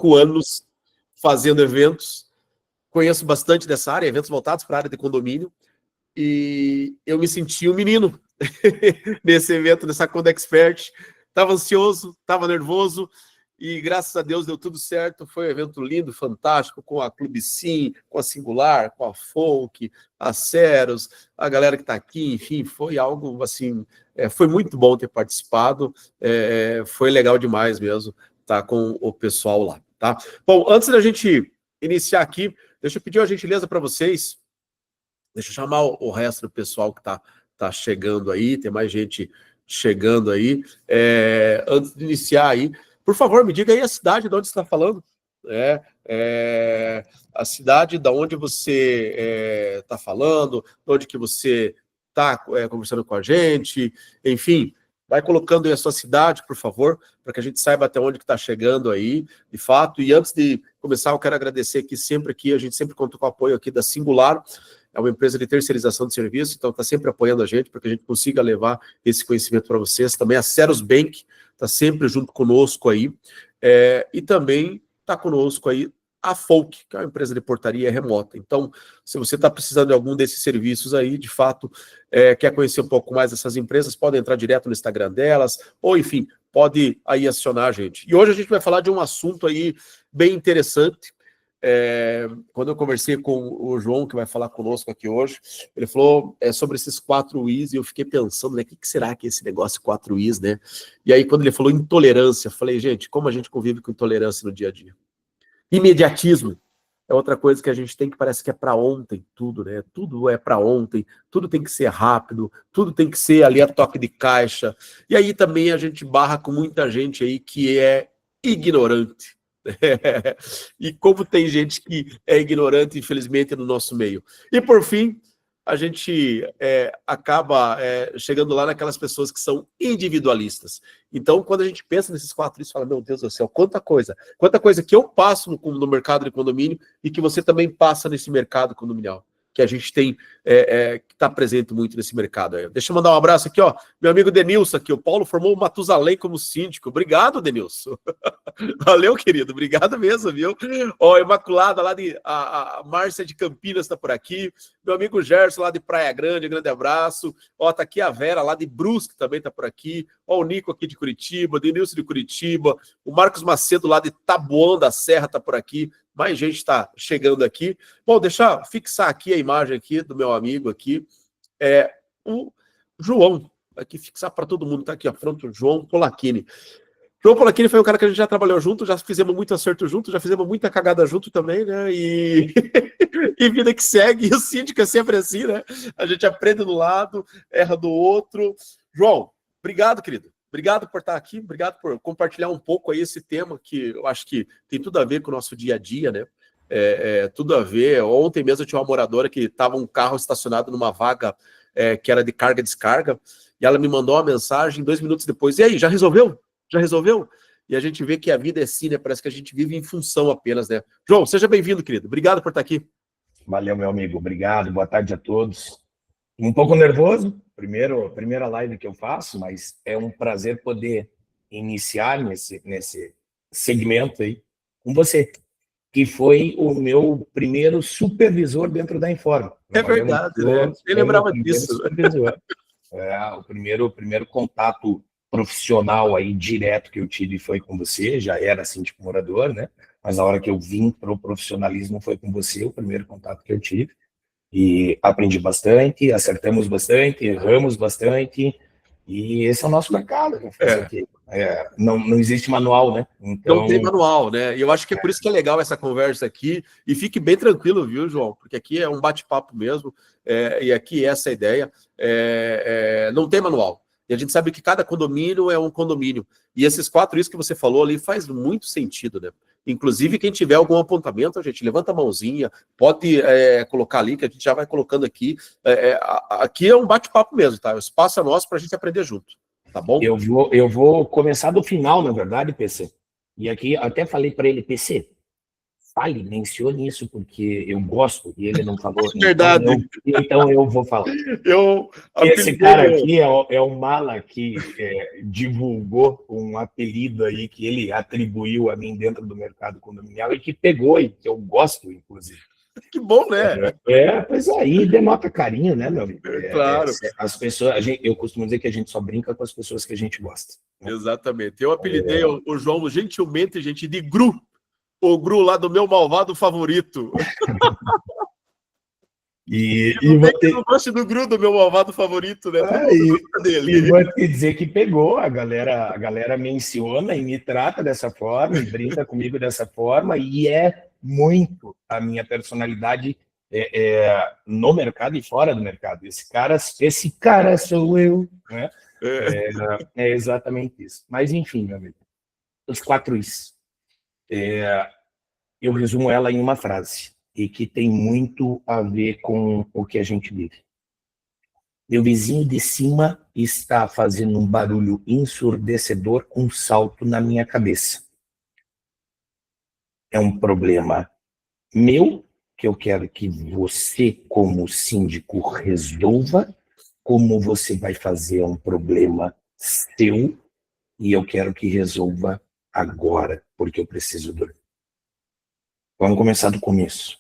5 anos fazendo eventos, conheço bastante dessa área, eventos voltados para a área de condomínio, e eu me senti um menino nesse evento, nessa Conda Expert. Estava ansioso, estava nervoso, e graças a Deus deu tudo certo. Foi um evento lindo, fantástico, com a Clube Sim, com a Singular, com a Folk, a Ceros, a galera que está aqui, enfim, foi algo assim, foi muito bom ter participado, foi legal demais mesmo estar com o pessoal lá, tá? Bom, antes da gente iniciar aqui, deixa eu pedir uma gentileza para vocês, deixa eu chamar o resto do pessoal que tá chegando aí, tem mais gente chegando aí. Antes de iniciar aí, por favor, me diga aí a cidade de onde você está falando. A cidade de onde você está falando, de onde que você está conversando com a gente, enfim, vai colocando aí a sua cidade, por favor, para que a gente saiba até onde que está chegando aí, de fato. E antes de começar, eu quero agradecer que a gente sempre conta com o apoio aqui da Singular. É uma empresa de terceirização de serviço, então está sempre apoiando a gente para que a gente consiga levar esse conhecimento para vocês. Também a Ceros Bank está sempre junto conosco aí. E também está conosco aí a Folk, que é uma empresa de portaria remota. Então, se você está precisando de algum desses serviços aí, de fato, quer conhecer um pouco mais dessas empresas, pode entrar direto no Instagram delas, ou enfim, pode aí acionar a gente. E hoje a gente vai falar de um assunto aí bem interessante. Quando eu conversei com o João, que vai falar conosco aqui hoje, ele falou sobre esses 4 Is, e eu fiquei pensando, né, o que será que é esse negócio 4 Is, né? E aí, quando ele falou intolerância, eu falei, gente, como a gente convive com intolerância no dia a dia? Imediatismo é outra coisa que a gente tem, que parece que é para ontem tudo, né? Tudo é para ontem, tudo tem que ser rápido, tudo tem que ser ali a toque de caixa. E aí também a gente barra com muita gente aí que é ignorante. E como tem gente que é ignorante, infelizmente, no nosso meio. E por fim, a gente acaba chegando lá naquelas pessoas que são individualistas. Então, quando a gente pensa nesses 4 isso, fala, meu Deus do céu, quanta coisa que eu passo no mercado de condomínio e que você também passa nesse mercado condominial, que a gente tem, que está presente muito nesse mercado. Deixa eu mandar um abraço aqui, ó, meu amigo Denilson aqui, o Paulo formou o Matusalém como síndico. Obrigado, Denilson. Valeu, querido, obrigado mesmo, viu? Ó, Imaculada lá a Márcia de Campinas está por aqui, meu amigo Gerson lá de Praia Grande, grande abraço. Ó, tá aqui a Vera lá de Brusque também está por aqui. Ó, o Nico aqui de Curitiba, o Denilson de Curitiba, o Marcos Macedo lá de Taboão da Serra está por aqui. Mais gente está chegando aqui. Bom, deixa eu fixar aqui a imagem aqui do meu amigo aqui. O João, aqui fixar para todo mundo, tá aqui, ó, pronto, João Polacchini. João Polacchini foi um cara que a gente já trabalhou junto, já fizemos muito acerto junto, já fizemos muita cagada junto também, né? E vida que segue, e o síndico é sempre assim, né? A gente aprende do lado, erra do outro. João, obrigado, querido. Obrigado por estar aqui, obrigado por compartilhar um pouco aí esse tema que eu acho que tem tudo a ver com o nosso dia a dia, né? Tudo a ver. Ontem mesmo eu tinha uma moradora que estava um carro estacionado numa vaga que era de carga e descarga, e ela me mandou uma mensagem 2 minutos depois. E aí, já resolveu? Já resolveu? E a gente vê que a vida é assim, né? Parece que a gente vive em função apenas, né? João, seja bem-vindo, querido. Obrigado por estar aqui. Valeu, meu amigo. Obrigado. Boa tarde a todos. Um pouco nervoso, primeira live que eu faço, mas é um prazer poder iniciar nesse segmento aí com você, que foi o meu primeiro supervisor dentro da Informa. É verdade, né? Eu lembrava disso. Supervisor. O primeiro contato profissional aí direto que eu tive foi com você, já era síndico morador, né? Mas na hora que eu vim para o profissionalismo foi com você, o primeiro contato que eu tive. E aprendi bastante, acertamos bastante, erramos bastante, e esse é o nosso mercado. Não existe manual, né? Então, não tem manual, né? E eu acho que é por isso que é legal essa conversa aqui, e fique bem tranquilo, viu, João? Porque aqui é um bate-papo mesmo, e aqui essa é a ideia, não tem manual. E a gente sabe que cada condomínio é um condomínio. E esses 4 isso que você falou ali faz muito sentido, né? Inclusive, quem tiver algum apontamento, a gente levanta a mãozinha, pode colocar ali, que a gente já vai colocando aqui. Aqui é um bate-papo mesmo, tá? O espaço é nosso para a gente aprender junto, tá bom? Eu vou começar do final, na verdade, PC. E aqui até falei para ele, PC, fale, mencione isso, porque eu gosto, e ele não falou. Verdade. Então eu vou falar. Esse cara aqui é o mala que divulgou um apelido aí que ele atribuiu a mim dentro do mercado condominial e que pegou, e que eu gosto, inclusive. Que bom, né? Pois aí denota carinho, né, meu amigo? Claro. As pessoas, eu costumo dizer que a gente só brinca com as pessoas que a gente gosta. Né? Exatamente. Eu apelidei o João gentilmente, gente, de Gru. O Gru lá do meu malvado favorito. E não gosto do Gru, do meu malvado favorito, né? E vou te dizer que pegou, a galera menciona e me trata dessa forma, e brinca comigo dessa forma, e é muito a minha personalidade no mercado e fora do mercado. Esse cara sou eu, né? É exatamente isso. Mas enfim, meu amigo, os 4 Is. Eu resumo ela em uma frase, e que tem muito a ver com o que a gente vive. Meu vizinho de cima está fazendo um barulho ensurdecedor, um salto na minha cabeça. É um problema meu, que eu quero que você, como síndico, resolva. Como você vai fazer um problema seu, e eu quero que resolva agora, porque eu preciso dormir. Vamos começar do começo.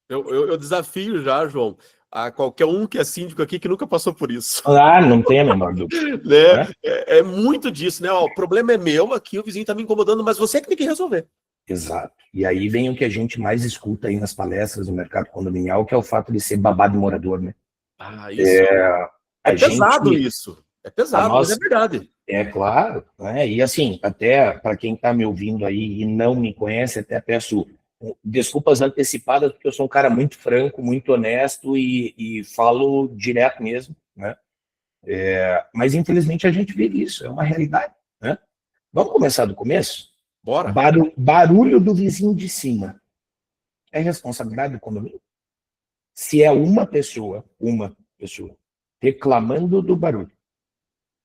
Eu desafio já, João, a qualquer um que é síndico aqui que nunca passou por isso. Não tem a menor dúvida. Né? É muito disso, né? O problema é meu aqui, o vizinho está me incomodando, mas você que tem que resolver. Exato. E aí vem o que a gente mais escuta aí nas palestras do mercado condominial, que é o fato de ser babado de morador, né? Isso. É pesado isso. É pesado, mas é verdade. É claro. Né? E assim, até para quem está me ouvindo aí e não me conhece, até peço desculpas antecipadas, porque eu sou um cara muito franco, muito honesto e falo direto mesmo, né? Mas infelizmente a gente vive isso, é uma realidade, né? Vamos começar do começo? Bora. Barulho do vizinho de cima. É responsabilidade do condomínio? Se é uma pessoa reclamando do barulho,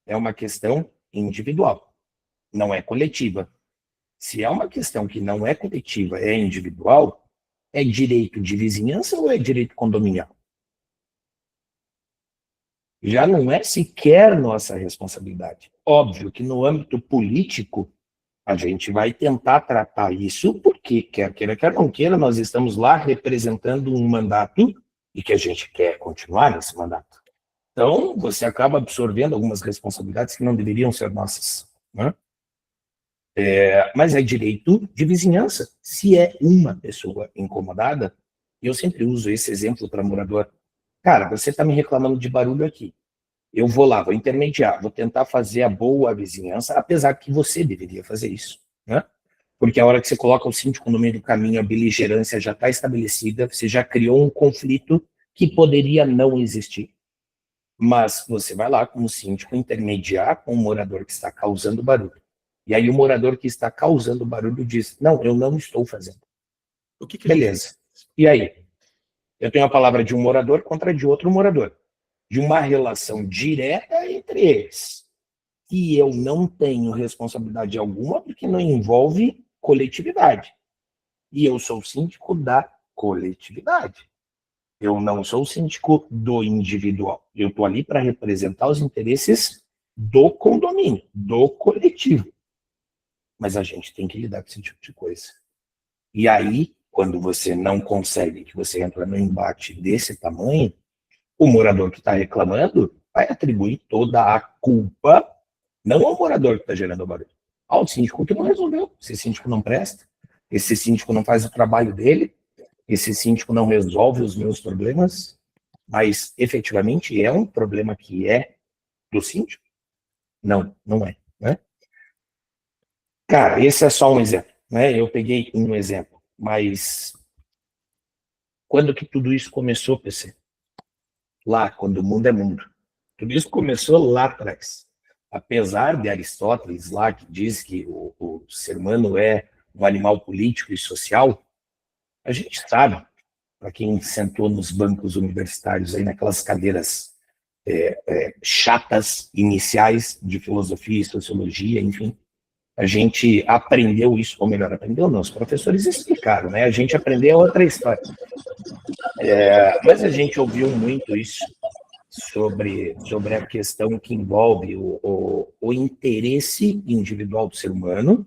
é uma questão individual, não é coletiva. Se é uma questão que não é coletiva, é individual, é direito de vizinhança ou é direito condominial? Já não é sequer nossa responsabilidade. Óbvio que no âmbito político, a gente vai tentar tratar isso, porque quer queira, quer não queira, nós estamos lá representando um mandato e que a gente quer continuar nesse mandato. Então, você acaba absorvendo algumas responsabilidades que não deveriam ser nossas, né? Mas é direito de vizinhança. Se é uma pessoa incomodada, eu sempre uso esse exemplo para morador. Cara, você está me reclamando de barulho aqui. Eu vou lá, vou intermediar, vou tentar fazer a boa vizinhança, apesar que você deveria fazer isso, né? Porque a hora que você coloca o síndico no meio do caminho, a beligerância já está estabelecida, você já criou um conflito que poderia não existir. Mas você vai lá como síndico intermediar com o morador que está causando barulho. E aí o morador que está causando barulho diz, não, eu não estou fazendo. Beleza. E aí? Eu tenho a palavra de um morador contra de outro morador. De uma relação direta entre eles. E eu não tenho responsabilidade alguma porque não envolve coletividade. E eu sou síndico da coletividade. Eu não sou síndico do individual. Eu estou ali para representar os interesses do condomínio, do coletivo. Mas a gente tem que lidar com esse tipo de coisa. E aí, quando você não consegue, que você entra num embate desse tamanho, o morador que está reclamando vai atribuir toda a culpa, não ao morador que está gerando o barulho, ao síndico que não resolveu. Esse síndico não presta, esse síndico não faz o trabalho dele, esse síndico não resolve os meus problemas, mas efetivamente é um problema que é do síndico? Não, não é, né? Cara, esse é só um exemplo, né? Eu peguei um exemplo, mas quando que tudo isso começou, PC? Lá, quando o mundo é mundo. Tudo isso começou lá atrás. Apesar de Aristóteles lá, que diz que o ser humano é um animal político e social, a gente sabe, para quem sentou nos bancos universitários, aí naquelas cadeiras chatas iniciais de filosofia e sociologia, enfim, A gente aprendeu isso, ou melhor, aprendeu não, os professores explicaram, né? A gente aprendeu outra história. Mas a gente ouviu muito isso sobre a questão que envolve o interesse individual do ser humano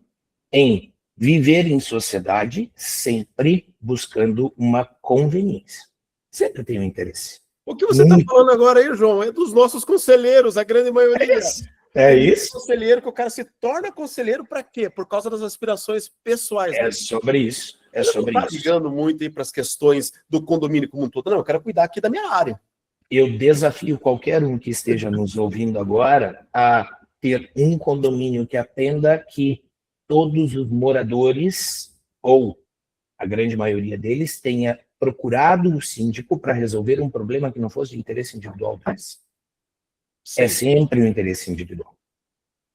em viver em sociedade sempre buscando uma conveniência. Sempre tem um interesse. O que você está falando agora aí, João, é dos nossos conselheiros, a grande maioria. É isso? Conselheiro, que o cara se torna conselheiro para quê? Por causa das aspirações pessoais. É sobre isso. É sobre isso. Ligando muito aí para as questões do condomínio como um todo. Não, eu quero cuidar aqui da minha área. Eu desafio qualquer um que esteja nos ouvindo agora a ter um condomínio que atenda que todos os moradores, ou a grande maioria deles, tenha procurado o síndico para resolver um problema que não fosse de interesse individual deles. É sempre o interesse individual.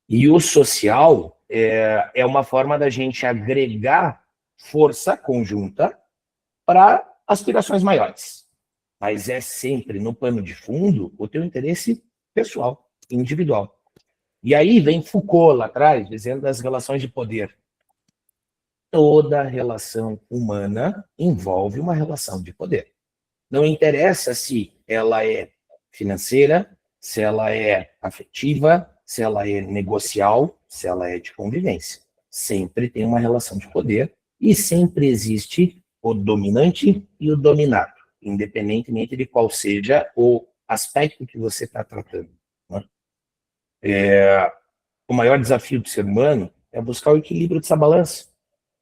E o social é uma forma da gente agregar força conjunta para aspirações maiores. Mas é sempre, no pano de fundo, o teu interesse pessoal, individual. E aí vem Foucault lá atrás, dizendo das relações de poder. Toda relação humana envolve uma relação de poder. Não interessa se ela é financeira, se ela é afetiva, se ela é negocial, se ela é de convivência. Sempre tem uma relação de poder e sempre existe o dominante e o dominado, independentemente de qual seja o aspecto que você está tratando. Né? O maior desafio do ser humano é buscar o equilíbrio dessa balança.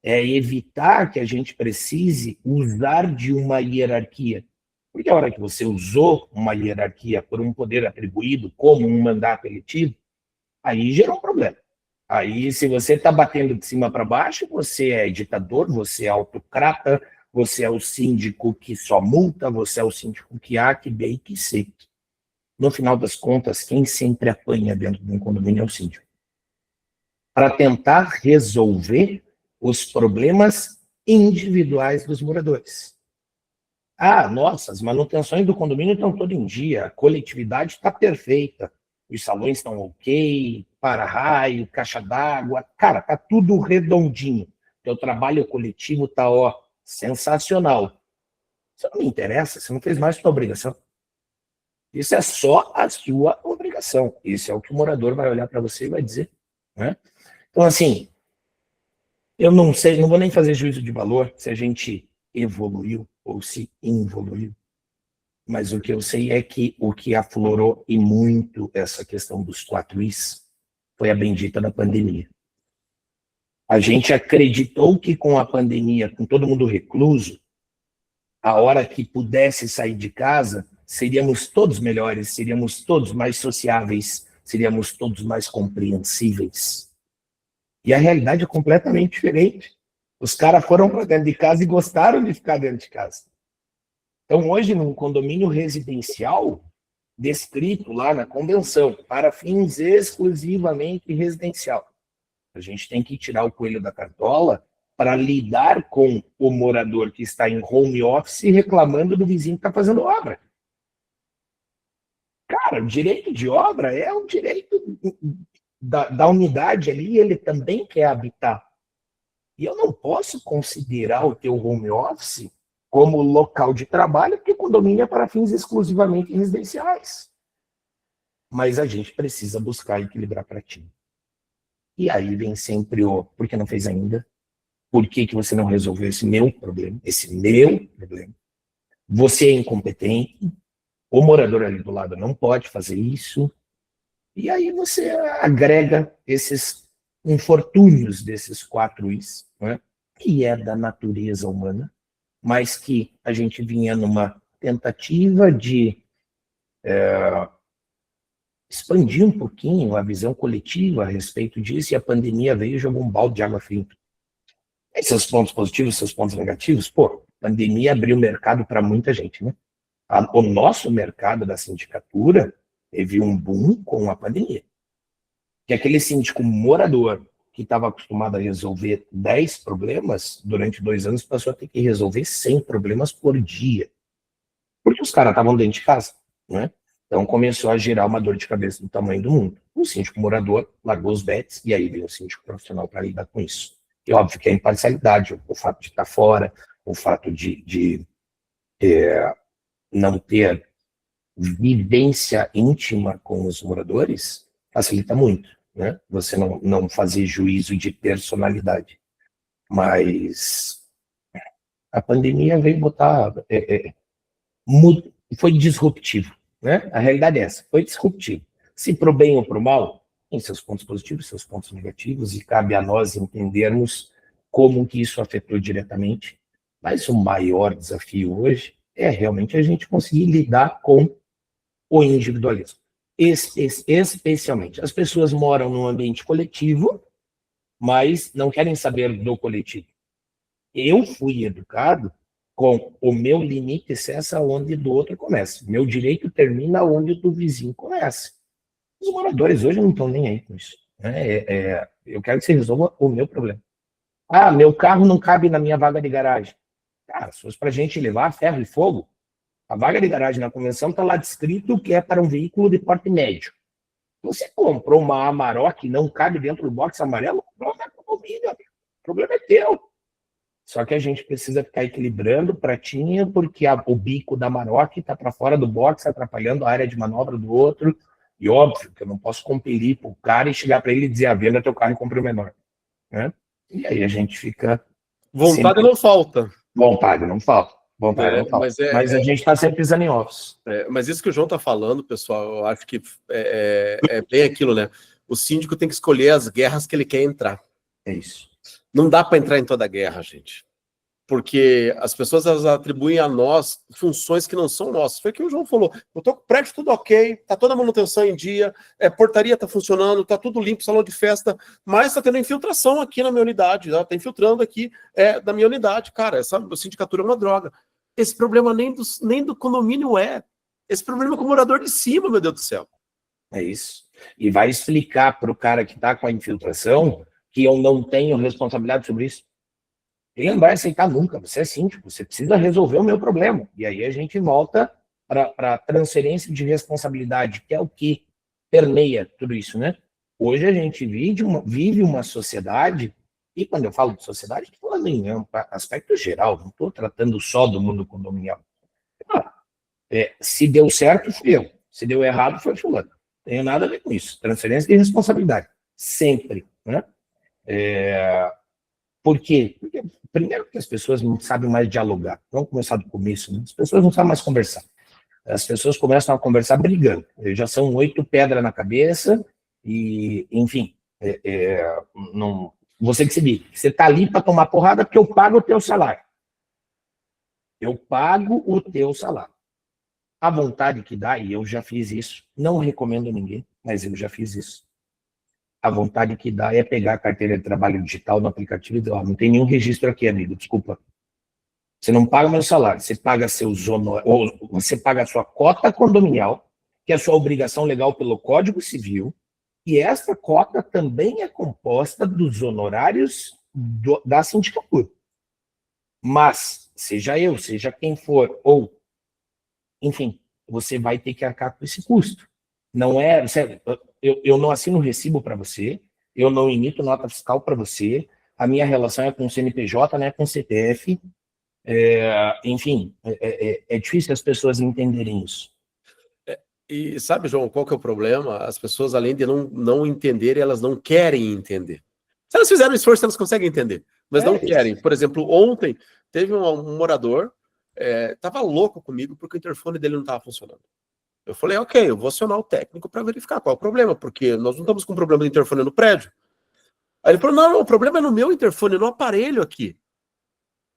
É evitar que a gente precise usar de uma hierarquia. Porque a hora que você usou uma hierarquia por um poder atribuído, como um mandato eletivo, aí gerou um problema. Aí, se você está batendo de cima para baixo, você é ditador, você é autocrata, você é o síndico que só multa, você é o síndico que A, que B e que C. No final das contas, quem sempre apanha dentro de um condomínio é o síndico. Para tentar resolver os problemas individuais dos moradores. Ah, nossa, as manutenções do condomínio estão todo em dia, a coletividade está perfeita, os salões estão ok, para-raio, caixa d'água, cara, tá tudo redondinho. Teu trabalho coletivo tá, ó, sensacional. Isso não me interessa, você não fez mais sua obrigação. Isso é só a sua obrigação. Isso é o que o morador vai olhar para você e vai dizer. Né? Então, assim, eu não sei, não vou nem fazer juízo de valor se a gente evoluiu ou se involuiu. Mas o que eu sei é que o que aflorou e muito essa questão dos 4 Is foi a bendita da pandemia. A gente acreditou que com a pandemia, com todo mundo recluso, a hora que pudesse sair de casa, seríamos todos melhores, seríamos todos mais sociáveis, seríamos todos mais compreensíveis. E a realidade é completamente diferente. Os caras foram para dentro de casa e gostaram de ficar dentro de casa. Então, hoje, num condomínio residencial, descrito lá na convenção, para fins exclusivamente residencial, a gente tem que tirar o coelho da cartola para lidar com o morador que está em home office reclamando do vizinho que está fazendo obra. Cara, o direito de obra é um direito da unidade ali, ele também quer habitar. E eu não posso considerar o teu home office como local de trabalho, porque o condomínio é para fins exclusivamente residenciais. Mas a gente precisa buscar equilibrar para ti. E aí vem sempre o, por que não fez ainda? Por que você não resolveu esse meu problema? Esse meu problema. Você é incompetente, o morador ali do lado não pode fazer isso. E aí você agrega esses infortúnios desses 4 Is, né? Que é da natureza humana, mas que a gente vinha numa tentativa de expandir um pouquinho a visão coletiva a respeito disso, e a pandemia veio e jogou um balde de água fria. E seus pontos positivos, seus pontos negativos, pô, a pandemia abriu o mercado para muita gente, né? O nosso mercado da sindicatura teve um boom com a pandemia. Que aquele síndico morador que estava acostumado a resolver 10 problemas durante 2 anos passou a ter que resolver 100 problemas por dia. Porque os caras estavam dentro de casa, né? Então começou a gerar uma dor de cabeça do tamanho do mundo. O síndico morador largou os bets e aí veio o síndico profissional para lidar com isso. E óbvio que a imparcialidade, o fato de estar fora, o fato de não ter vivência íntima com os moradores facilita muito, né? Você não fazer juízo de personalidade. Mas a pandemia veio botar... foi disruptivo, né? A realidade é essa, foi disruptivo. Se pro bem ou pro mal, tem seus pontos positivos, seus pontos negativos, e cabe a nós entendermos como que isso afetou diretamente. Mas o maior desafio hoje é realmente a gente conseguir lidar com o individualismo. Especialmente, as pessoas moram num ambiente coletivo, mas não querem saber do coletivo. Eu fui educado com o meu limite cessa onde do outro começa. Meu direito termina onde do vizinho começa. Os moradores hoje não estão nem aí com isso. Eu quero que você resolva o meu problema. Ah, meu carro não cabe na minha vaga de garagem. Cara, se fosse para a gente levar ferro e fogo, a vaga de garagem na convenção está lá descrito que é para um veículo de porte médio. Você comprou uma Amarok e não cabe dentro do box amarelo, o problema é condomínio, amigo. O problema é teu. Só que a gente precisa ficar equilibrando o pratinho, porque o bico da Amarok está para fora do box, atrapalhando a área de manobra do outro. E óbvio que eu não posso compelir para o cara e chegar para ele e dizer: venda teu carro e compre o menor. Né? E aí a gente fica... Vontade não falta. Vontade não falta. Vontade não falta. Mas a gente está sempre pisando em ovos. Mas isso que o João está falando, pessoal, eu acho que é bem aquilo, né? O síndico tem que escolher as guerras que ele quer entrar. É isso. Não dá para entrar em toda a guerra, gente. Porque as pessoas elas atribuem a nós funções que não são nossas. Foi o que o João falou. Eu tô com o prédio tudo ok, tá toda a manutenção em dia, portaria tá funcionando, tá tudo limpo, salão de festa, mas tá tendo infiltração aqui na minha unidade, tá infiltrando aqui da minha unidade. Cara, essa sindicatura é uma droga. Esse problema nem do condomínio é. Esse problema é com o morador de cima, meu Deus do céu. É isso. E vai explicar para o cara que está com a infiltração que eu não tenho responsabilidade sobre isso. Ele não vai aceitar nunca. Você é síndico, você precisa resolver o meu problema. E aí a gente volta para a transferência de responsabilidade, que é o que permeia tudo isso, né? Hoje a gente vive uma sociedade, e quando eu falo de sociedade, estou falando em aspecto geral, não estou tratando só do mundo condominial. Se deu certo, fui eu. Se deu errado, foi fulano. Não tenho nada a ver com isso. Transferência de responsabilidade. Sempre. Né? Por quê? Porque, primeiro, que as pessoas não sabem mais dialogar. Vamos começar do começo. Né? As pessoas não sabem mais conversar. As pessoas começam a conversar brigando. Já são 8 pedras na cabeça e, enfim, não, você que se diz, você está ali para tomar porrada porque eu pago o teu salário. Eu pago o teu salário. A vontade que dá, e eu já fiz isso, não recomendo a ninguém, mas eu já fiz isso. A vontade que dá é pegar a carteira de trabalho digital no aplicativo e dizer: não tem nenhum registro aqui, amigo, desculpa. Você não paga meu salário, você paga seus honorários, ou você paga a sua cota condominial, que é a sua obrigação legal pelo Código Civil, e essa cota também é composta dos honorários da sindicatura. Mas, seja eu, seja quem for, ou enfim, você vai ter que arcar com esse custo. Não é, eu não assino recibo para você, eu não emito nota fiscal para você, a minha relação é com o CNPJ, né, com o CPF, enfim, é difícil as pessoas entenderem isso. E sabe, João, qual que é o problema? As pessoas, além de não entenderem, elas não querem entender. Se elas fizerem esforço, elas conseguem entender, mas não querem. Por exemplo, ontem teve um morador tava louco comigo porque o interfone dele não estava funcionando. Eu falei, ok, eu vou acionar o técnico para verificar qual é o problema, porque nós não estamos com problema de interfone no prédio. Aí ele falou, não, o problema é no meu interfone, no aparelho aqui.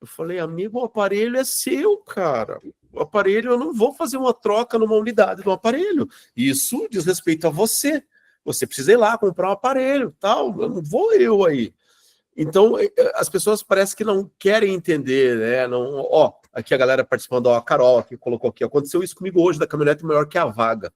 Eu falei, amigo, o aparelho é seu, cara. O aparelho, eu não vou fazer uma troca numa unidade do aparelho. Isso diz respeito a você. Você precisa ir lá comprar um aparelho, tal. Eu não vou eu aí. Então, as pessoas parecem que não querem entender, né? Não, aqui a galera participando, a Carol que colocou aqui, aconteceu isso comigo hoje, da caminhonete maior que a vaga.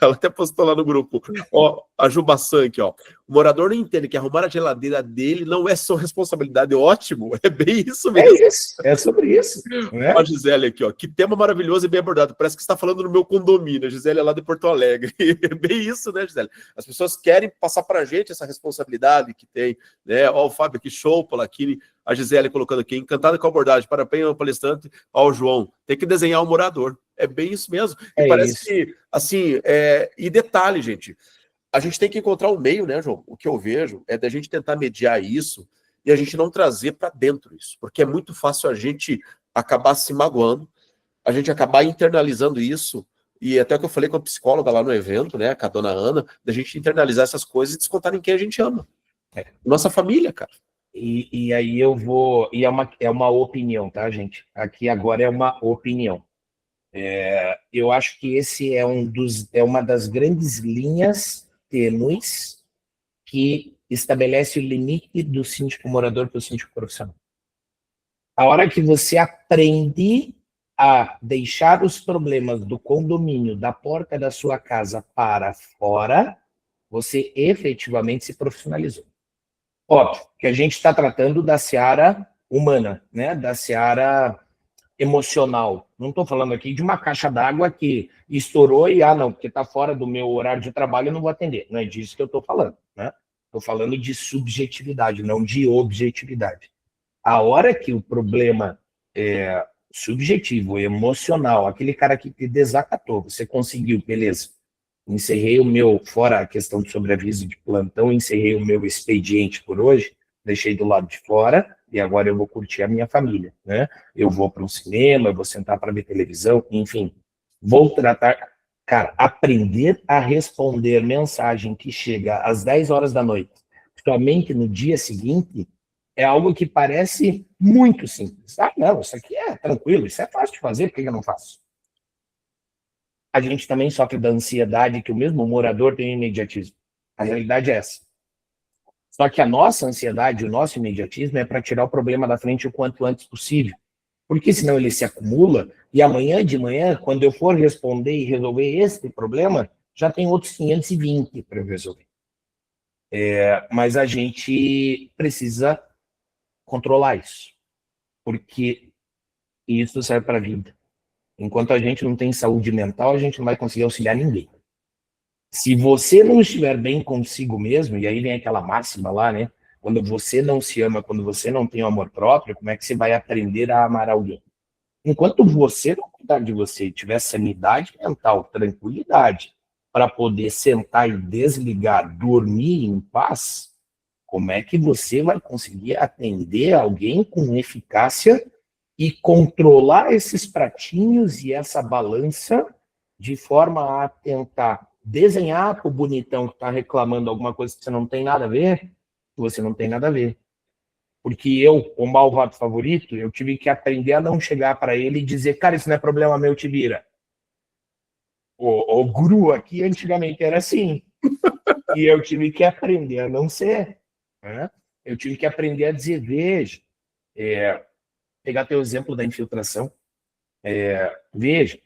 Ela até postou lá no grupo. Ó, a Jubaçan aqui, ó. O morador não entende que arrumar a geladeira dele não é sua responsabilidade. Ótimo, é bem isso mesmo. É isso, é sobre isso. Né? Ó, a Gisele aqui, ó. Que tema maravilhoso e bem abordado. Parece que você está falando no meu condomínio. A Gisele é lá de Porto Alegre. É bem isso, né, Gisele? As pessoas querem passar para a gente essa responsabilidade que tem, né? Ó, o Fábio aqui, show, Palaquini. A Gisele colocando aqui, encantado com a abordagem. Parabéns ao palestrante. Ó, o João, tem que desenhar o morador. É bem isso mesmo. E É parece isso. que, assim, e detalhe, gente, a gente tem que encontrar um meio, né, João? O que eu vejo é da gente tentar mediar isso e a gente não trazer para dentro isso, porque é muito fácil a gente acabar se magoando, a gente acabar internalizando isso, e até o que eu falei com a psicóloga lá no evento, né, com a dona Ana, da gente internalizar essas coisas e descontar em quem a gente ama. Nossa família, cara. E aí eu vou... E é uma opinião, tá, gente? Aqui agora é uma opinião. Eu acho que esse é uma das grandes linhas tênues que estabelece o limite do síndico morador para o síndico profissional. A hora que você aprende a deixar os problemas do condomínio, da porta da sua casa para fora, você efetivamente se profissionalizou. Óbvio que a gente está tratando da seara humana, né? Da seara emocional. Não estou falando aqui de uma caixa d'água que estourou e, não, porque está fora do meu horário de trabalho, eu não vou atender. Não é disso que eu estou falando, né? Estou falando de subjetividade, não de objetividade. A hora que o problema é subjetivo, emocional, aquele cara que te desacatou, você conseguiu, beleza. Encerrei o meu, fora a questão de sobreaviso de plantão, encerrei o meu expediente por hoje, deixei do lado de fora e agora eu vou curtir a minha família, né? Eu vou para um cinema, eu vou sentar para ver televisão, enfim. Vou tratar... Cara, aprender a responder mensagem que chega às 10 horas da noite, somente no dia seguinte, é algo que parece muito simples. Não, isso aqui é tranquilo, isso é fácil de fazer, por que eu não faço? A gente também sofre da ansiedade que o mesmo morador tem imediatismo. A realidade é essa. Só que a nossa ansiedade, o nosso imediatismo é para tirar o problema da frente o quanto antes possível. Porque senão ele se acumula e amanhã de manhã, quando eu for responder e resolver esse problema, já tem outros 520 para eu resolver. Mas a gente precisa controlar isso, porque isso serve para a vida. Enquanto a gente não tem saúde mental, a gente não vai conseguir auxiliar ninguém. Se você não estiver bem consigo mesmo, e aí vem aquela máxima lá, né? Quando você não se ama, quando você não tem o amor próprio, como é que você vai aprender a amar alguém? Enquanto você não cuidar de você e tiver sanidade mental, tranquilidade, para poder sentar e desligar, dormir em paz, como é que você vai conseguir atender alguém com eficácia e controlar esses pratinhos e essa balança de forma a tentar desenhar para o bonitão que está reclamando alguma coisa que você não tem nada a ver, que você não tem nada a ver. Porque eu, o malvado favorito, eu tive que aprender a não chegar para ele e dizer, cara, isso não é problema meu, te vira. O guru aqui antigamente era assim. E eu tive que aprender a não ser. Né? Eu tive que aprender a dizer, veja, pegar teu exemplo da infiltração, veja,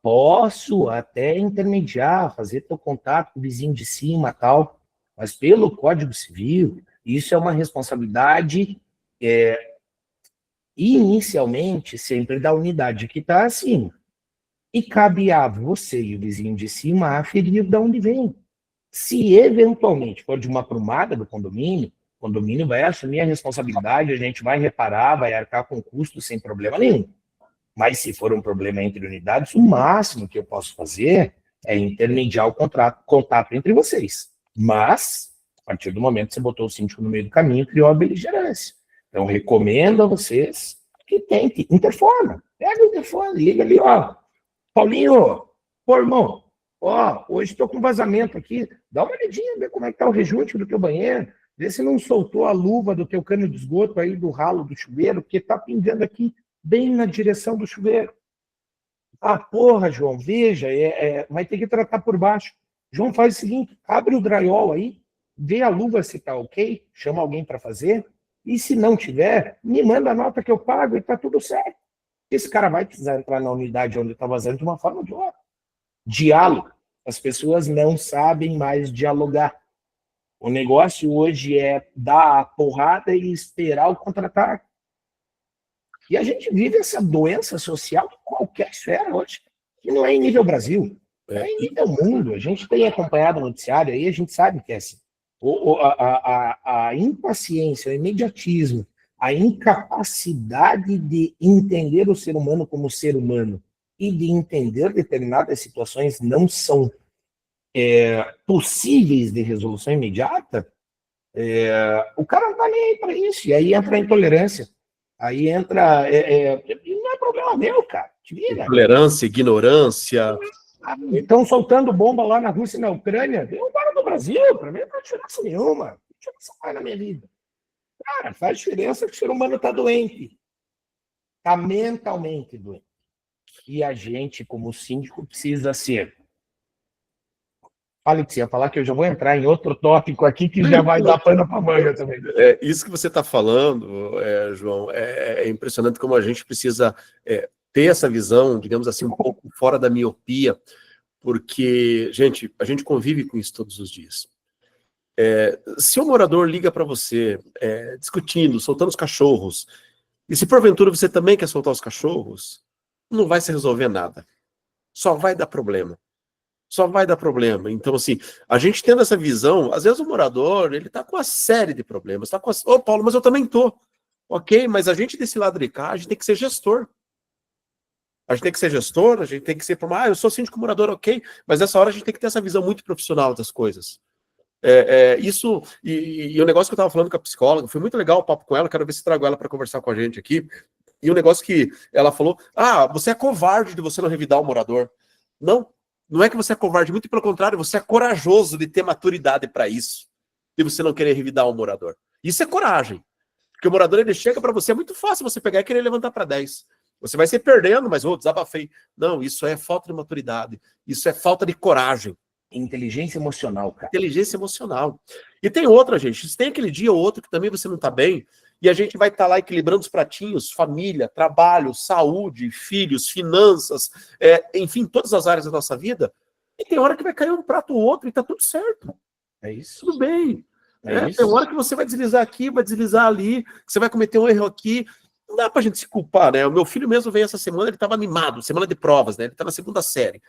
posso até intermediar, fazer teu contato com o vizinho de cima, tal, mas pelo Código Civil, isso é uma responsabilidade inicialmente sempre da unidade que está acima. E cabe a você e o vizinho de cima aferir de onde vem. Se eventualmente for de uma prumada do condomínio, o condomínio vai assumir a responsabilidade, a gente vai reparar, vai arcar com custos sem problema nenhum. Mas se for um problema entre unidades, o máximo que eu posso fazer é intermediar o contato entre vocês. Mas, a partir do momento que você botou o síndico no meio do caminho, criou a beligerância. Então, recomendo a vocês que tentem, interfona. Pega o interfone, liga ali, ó. Paulinho, pô, irmão, ó, hoje estou com vazamento aqui. Dá uma olhadinha, vê como é que tá o rejunte do teu banheiro. Vê se não soltou a luva do teu cano de esgoto aí do ralo do chuveiro, porque tá pingando aqui bem na direção do chuveiro. Ah, porra, João, veja, vai ter que tratar por baixo. João, faz o seguinte, abre o drywall aí, vê a luva se tá ok, chama alguém para fazer, e se não tiver, me manda a nota que eu pago e tá tudo certo. Esse cara vai precisar entrar na unidade onde está vazando de uma forma ou de outra. Diálogo. As pessoas não sabem mais dialogar. O negócio hoje é dar a porrada e esperar o contra-ataque. E a gente vive essa doença social em qualquer esfera hoje, que não é em nível Brasil, é em nível mundo. A gente tem acompanhado o noticiário aí, a gente sabe que é assim. A impaciência, o imediatismo, a incapacidade de entender o ser humano como ser humano e de entender determinadas situações não são possíveis de resolução imediata, o cara não está nem aí para isso. E aí entra a intolerância. Aí entra... não é problema meu, cara. Intolerância, ignorância. Estão soltando bomba lá na Rússia e na Ucrânia. Eu moro no Brasil, para mim não faz diferença nenhuma. Não diferença mais na minha vida. Cara, faz diferença que o ser humano está doente. Está mentalmente doente. E a gente, como síndico, precisa ser... Fale que você ia falar, que eu já vou entrar em outro tópico aqui que já vai dar pano para manga também. Isso que você está falando, João, é impressionante como a gente precisa ter essa visão, digamos assim, um pouco fora da miopia, porque, gente, a gente convive com isso todos os dias. Se o morador liga para você, discutindo, soltando os cachorros, e se porventura você também quer soltar os cachorros, não vai se resolver nada. Só vai dar problema. Só vai dar problema. Então, assim, a gente tendo essa visão, às vezes o morador, ele tá com uma série de problemas. Tá com Ô, Paulo, mas eu também tô. Ok, mas a gente desse lado de cá, a gente tem que ser gestor. A gente tem que ser gestor, a gente tem que ser... eu sou síndico morador, ok, mas nessa hora a gente tem que ter essa visão muito profissional das coisas. Isso, e o negócio que eu estava falando com a psicóloga, foi muito legal o papo com ela, quero ver se trago ela para conversar com a gente aqui, e o negócio que ela falou, você é covarde de você não revidar o morador. Não é que você é covarde, muito pelo contrário, você é corajoso de ter maturidade para isso, de você não querer revidar o morador. Isso é coragem, porque o morador, ele chega para você, é muito fácil você pegar e querer levantar para 10. Você vai se perdendo, mas desabafei. Não, isso é falta de maturidade, isso é falta de coragem. Inteligência emocional, cara. Inteligência emocional. E tem outra, gente. Se tem aquele dia ou outro que também você não está bem, e a gente vai estar lá equilibrando os pratinhos, família, trabalho, saúde, filhos, finanças, enfim, todas as áreas da nossa vida, e tem hora que vai cair um prato ou outro e está tudo certo. É isso. Tudo bem. Isso. Tem hora que você vai deslizar aqui, vai deslizar ali, que você vai cometer um erro aqui. Não dá pra gente se culpar, né? O meu filho mesmo veio essa semana, ele estava animado, semana de provas, né? Ele tá na 2ª série.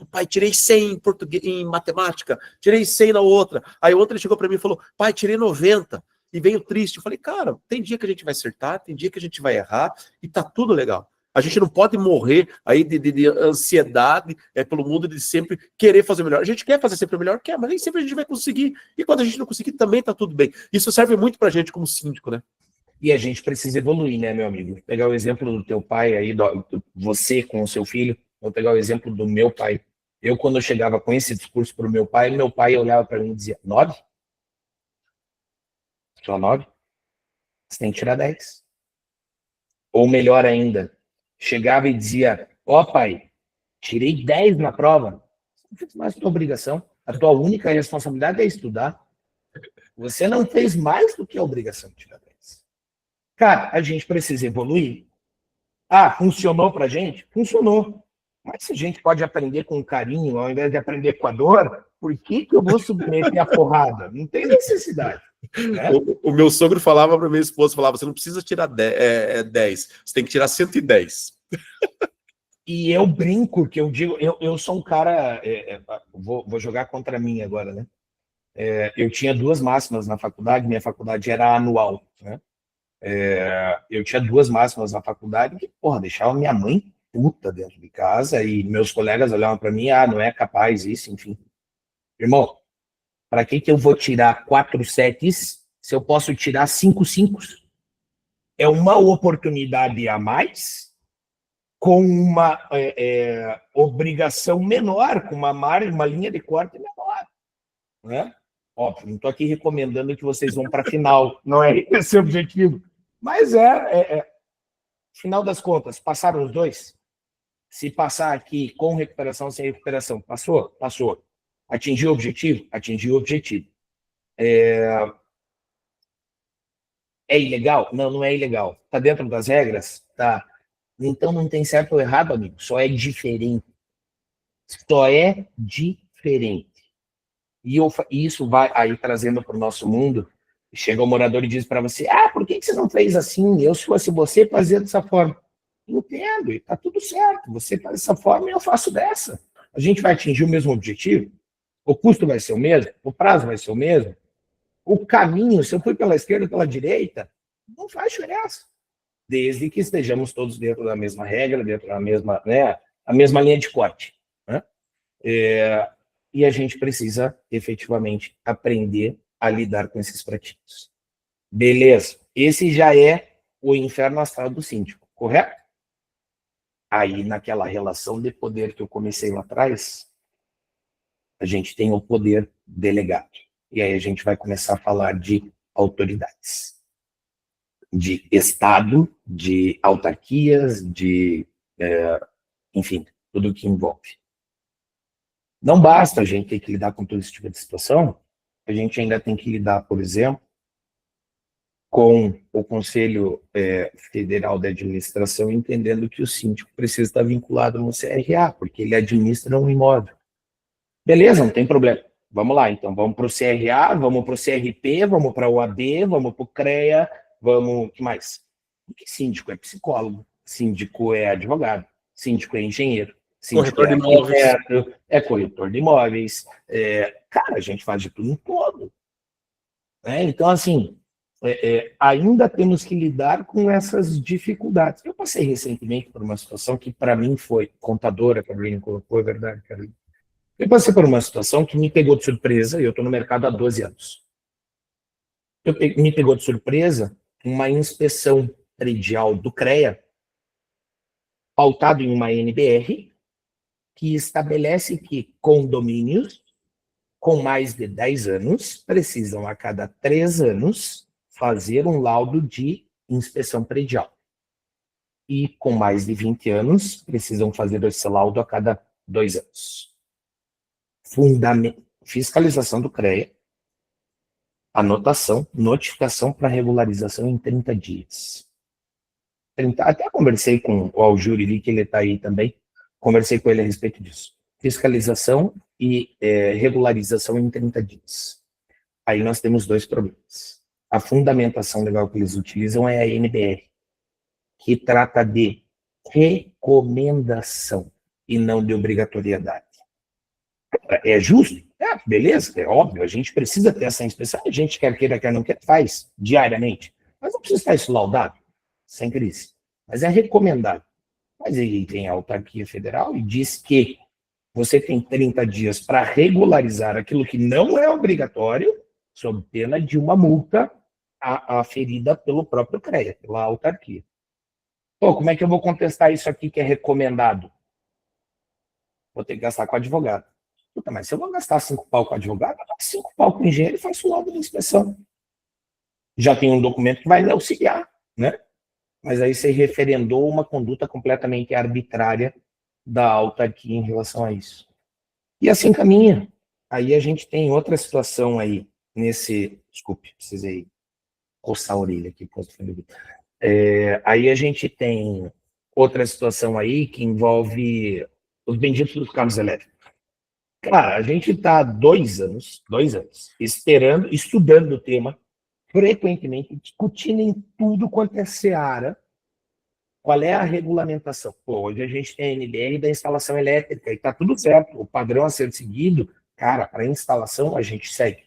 Pai, tirei 100 em português, em matemática, tirei 100 na outra. Aí ontem ele chegou para mim e falou, pai, tirei 90. E veio triste. Eu falei, cara, tem dia que a gente vai acertar, tem dia que a gente vai errar, e tá tudo legal. A gente não pode morrer aí de ansiedade pelo mundo de sempre querer fazer melhor. A gente quer fazer sempre o melhor, mas nem sempre a gente vai conseguir. E quando a gente não conseguir, também tá tudo bem. Isso serve muito pra gente como síndico, né? E a gente precisa evoluir, né, meu amigo? Vou pegar o exemplo do teu pai aí, você com o seu filho, vou pegar o exemplo do meu pai. Eu, quando eu chegava com esse discurso para o meu pai olhava para mim e dizia, 9? Só 9? Você tem que tirar 10. Ou melhor ainda, chegava e dizia, pai, tirei 10 na prova. Você não fez mais a tua obrigação. A tua única responsabilidade é estudar. Você não fez mais do que a obrigação de tirar 10. Cara, a gente precisa evoluir. Funcionou pra gente? Funcionou. Mas se a gente pode aprender com carinho, ao invés de aprender com a dor, por que eu vou submeter a porrada? Não tem necessidade. Né? O meu sogro falava para minha esposa, você não precisa tirar 10, você tem que tirar 110. E eu brinco, que eu digo, eu sou um cara, vou jogar contra mim agora, né? Eu tinha 2 máximas na faculdade, minha faculdade era anual, né? Eu tinha 2 máximas na faculdade que, deixava minha mãe puta dentro de casa e meus colegas olhavam para mim, não é capaz isso, enfim. Irmão, para que eu vou tirar 4 7s se eu posso tirar 5 5s? É uma oportunidade a mais com uma obrigação menor, com uma linha de corte menor, né? Óbvio, não estou aqui recomendando que vocês vão para a final, não é esse o objetivo. Mas final das contas, passaram os 2? Se passar aqui com recuperação, sem recuperação, passou? Passou. Atingiu o objetivo? Atingiu o objetivo. É ilegal? Não, não é ilegal. Está dentro das regras? Tá. Então não tem certo ou errado, amigo. Só é diferente. Só é diferente. diferente. E isso vai aí trazendo para o nosso mundo. Chega o morador e diz para você: por que você não fez assim? Eu, se fosse você, fazia dessa forma. Entendo, e está tudo certo. Você faz dessa forma e eu faço dessa. A gente vai atingir o mesmo objetivo? O custo vai ser o mesmo? O prazo vai ser o mesmo? O caminho, se eu fui pela esquerda ou pela direita, não faz diferença. Desde que estejamos todos dentro da mesma regra, dentro da mesma, né, a mesma linha de corte. Né? E a gente precisa, efetivamente, aprender a lidar com esses pratinhos. Beleza. Esse já é o inferno astral do síndico, correto? Aí, naquela relação de poder que eu comecei lá atrás, a gente tem o poder delegado. E aí a gente vai começar a falar de autoridades, de Estado, de autarquias, enfim, tudo o que envolve. Não basta a gente ter que lidar com todo esse tipo de situação, a gente ainda tem que lidar, por exemplo, com o Conselho Federal de Administração, entendendo que o síndico precisa estar vinculado no CRA, porque ele administra um imóvel. Beleza, não tem problema. Vamos lá, então. Vamos para o CRA, vamos para o CRP, vamos para o OAB, vamos para o CREA, vamos... O que mais? Porque síndico é psicólogo, síndico é advogado, síndico é engenheiro, síndico Corretor de imóveis. arquiteto, é corretor de imóveis. Cara, a gente faz de tudo um todo. Então, assim, ainda temos que lidar com essas dificuldades. Eu passei recentemente por uma situação que, para mim, foi contadora, a Carolina colocou, é verdade, Carolina. Eu passei por uma situação que me pegou de surpresa, e eu estou no mercado há 12 anos. Me pegou de surpresa uma inspeção predial do CREA, pautado em uma NBR, que estabelece que condomínios com mais de 10 anos precisam, a cada 3 anos, fazer um laudo de inspeção predial. E com mais de 20 anos, precisam fazer esse laudo a cada 2 anos. Fiscalização do CREA, anotação, notificação para regularização em 30 dias. Até conversei com o Aljuri, que ele está aí também, conversei com ele a respeito disso. Fiscalização e regularização em 30 dias. Aí nós temos 2 problemas. A fundamentação legal que eles utilizam é a NBR, que trata de recomendação e não de obrigatoriedade. É justo? Beleza, é óbvio, a gente precisa ter essa inspeção, a gente quer queira, quer não quer, faz diariamente. Mas não precisa estar isso laudado, sem crise. Mas é recomendado. Mas aí tem a autarquia federal e diz que você tem 30 dias para regularizar aquilo que não é obrigatório, sob pena de uma multa aferida pelo próprio CREA, pela autarquia. Pô, como é que eu vou contestar isso aqui que é recomendado? Vou ter que gastar com advogado. Puta, mas se eu vou gastar 5 pau com advogado, eu gasto 5 pau com engenheiro e faço o laudo de inspeção. Já tem um documento que vai me auxiliar, né? Mas aí você referendou uma conduta completamente arbitrária da autarquia em relação a isso. E assim caminha. Aí a gente tem outra situação aí, desculpe, precisei coçar a orelha aqui. Aí a gente tem outra situação aí que envolve os benditos dos carros elétricos. Cara, a gente está há 2 anos, estudando o tema, frequentemente, discutindo em tudo quanto é seara, qual é a regulamentação. Pô, hoje a gente tem a NBR da instalação elétrica e está tudo certo, o padrão a ser seguido, cara, para instalação a gente segue.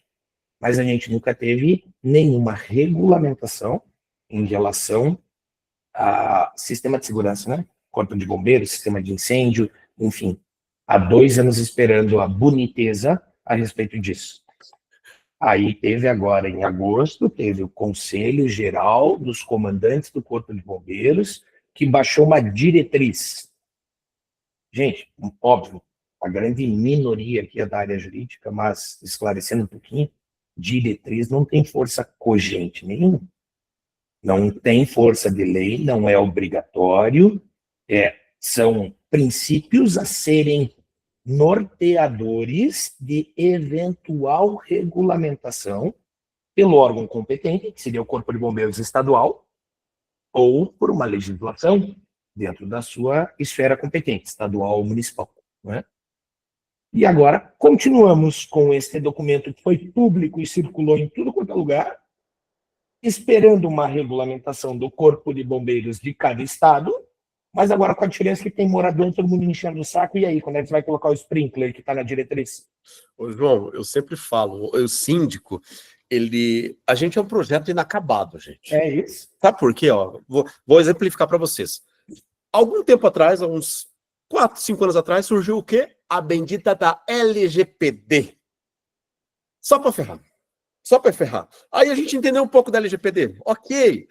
Mas a gente nunca teve nenhuma regulamentação em relação a sistema de segurança, né? Corpo de bombeiros, sistema de incêndio, enfim. Há 2 anos esperando a boniteza a respeito disso. Aí teve agora, em agosto, teve o Conselho Geral dos Comandantes do Corpo de Bombeiros, que baixou uma diretriz. Gente, óbvio, a grande minoria aqui é da área jurídica, mas esclarecendo um pouquinho, diretriz não tem força cogente nenhuma. Não tem força de lei, não é obrigatório, são princípios a serem norteadores de eventual regulamentação pelo órgão competente, que seria o Corpo de Bombeiros Estadual, ou por uma legislação dentro da sua esfera competente, estadual ou municipal. Não é? E agora continuamos com esse documento que foi público e circulou em tudo quanto é lugar, esperando uma regulamentação do Corpo de Bombeiros de cada estado, mas agora com a diferença que tem morador, todo mundo enchendo o saco, e aí, quando é que você vai colocar o sprinkler que está na diretriz? Ô, João, eu sempre falo, o síndico, a gente é um projeto inacabado, gente. É isso. Sabe por quê? Ó, vou exemplificar para vocês. Algum tempo atrás, há uns 4, 5 anos atrás, surgiu o quê? A bendita da LGPD. Só para ferrar. Só para ferrar. Aí a gente entendeu um pouco da LGPD. Ok.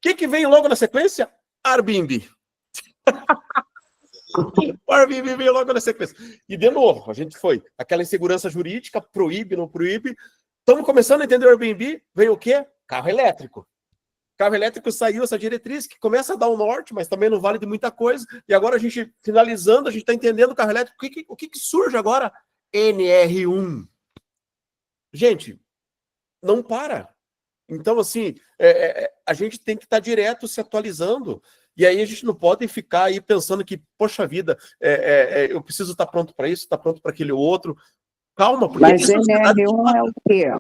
O que vem logo na sequência? Airbnb. O Airbnb veio logo na sequência. E, de novo, a gente foi. Aquela insegurança jurídica, proíbe, não proíbe. Estamos começando a entender o Airbnb. Veio o quê? Carro elétrico. Carro elétrico saiu essa diretriz que começa a dar o norte, mas também não vale de muita coisa. E agora a gente, finalizando, a gente está entendendo o carro elétrico. O que surge agora? NR1. Gente, não para. Então, assim, a gente tem que estar direto se atualizando. E aí a gente não pode ficar aí pensando que, poxa vida, eu preciso estar pronto para isso, estar pronto para aquele outro. Calma, porque... Mas NR1 é o quê?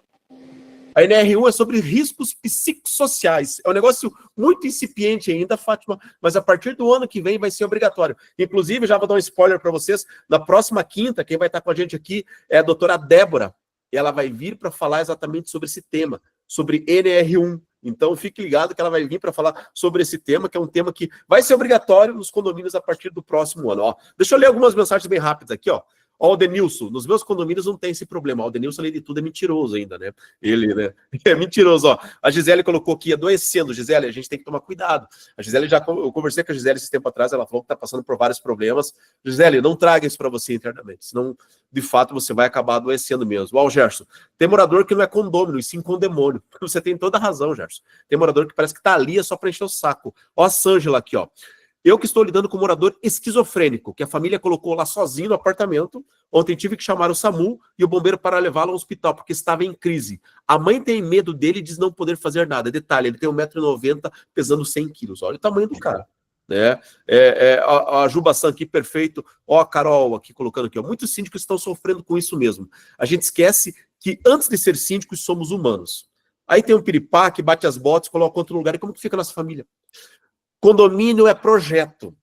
A NR1 é sobre riscos psicossociais. É um negócio muito incipiente ainda, Fátima, mas a partir do ano que vem vai ser obrigatório. Inclusive, já vou dar um spoiler para vocês, na próxima quinta, quem vai estar com a gente aqui é a doutora Débora, e ela vai vir para falar exatamente sobre esse tema, sobre NR1. Então, fique ligado que ela vai vir para falar sobre esse tema, que é um tema que vai ser obrigatório nos condomínios a partir do próximo ano. Ó, deixa eu ler algumas mensagens bem rápidas aqui, ó. Ó, o Denilson, nos meus condomínios não tem esse problema. Ó, o Denilson, além de tudo, é mentiroso ainda, né? Ele, né? É mentiroso, ó. A Gisele colocou aqui, adoecendo. Gisele, a gente tem que tomar cuidado. A Gisele eu conversei com a Gisele esse tempo atrás, ela falou que está passando por vários problemas. Gisele, não traga isso para você internamente, senão, de fato, você vai acabar adoecendo mesmo. Ó, o Gerson, tem morador que não é condômino, e sim com demônio. Você tem toda a razão, Gerson. Tem morador que parece que tá ali só para encher o saco. Ó, a Sângela aqui, ó. Eu que estou lidando com um morador esquizofrênico, que a família colocou lá sozinho no apartamento. Ontem tive que chamar o SAMU e o bombeiro para levá-lo ao hospital, porque estava em crise. A mãe tem medo dele e diz não poder fazer nada. Detalhe, ele tem 1,90 m, pesando 100 quilos. Olha o tamanho do cara. Né? A Jubação aqui, perfeito. Ó, a Carol aqui colocando aqui. Ó. Muitos síndicos estão sofrendo com isso mesmo. A gente esquece que antes de ser síndicos somos humanos. Aí tem um piripá que bate as botas, coloca outro lugar. E como que fica a nossa família? Condomínio é projeto.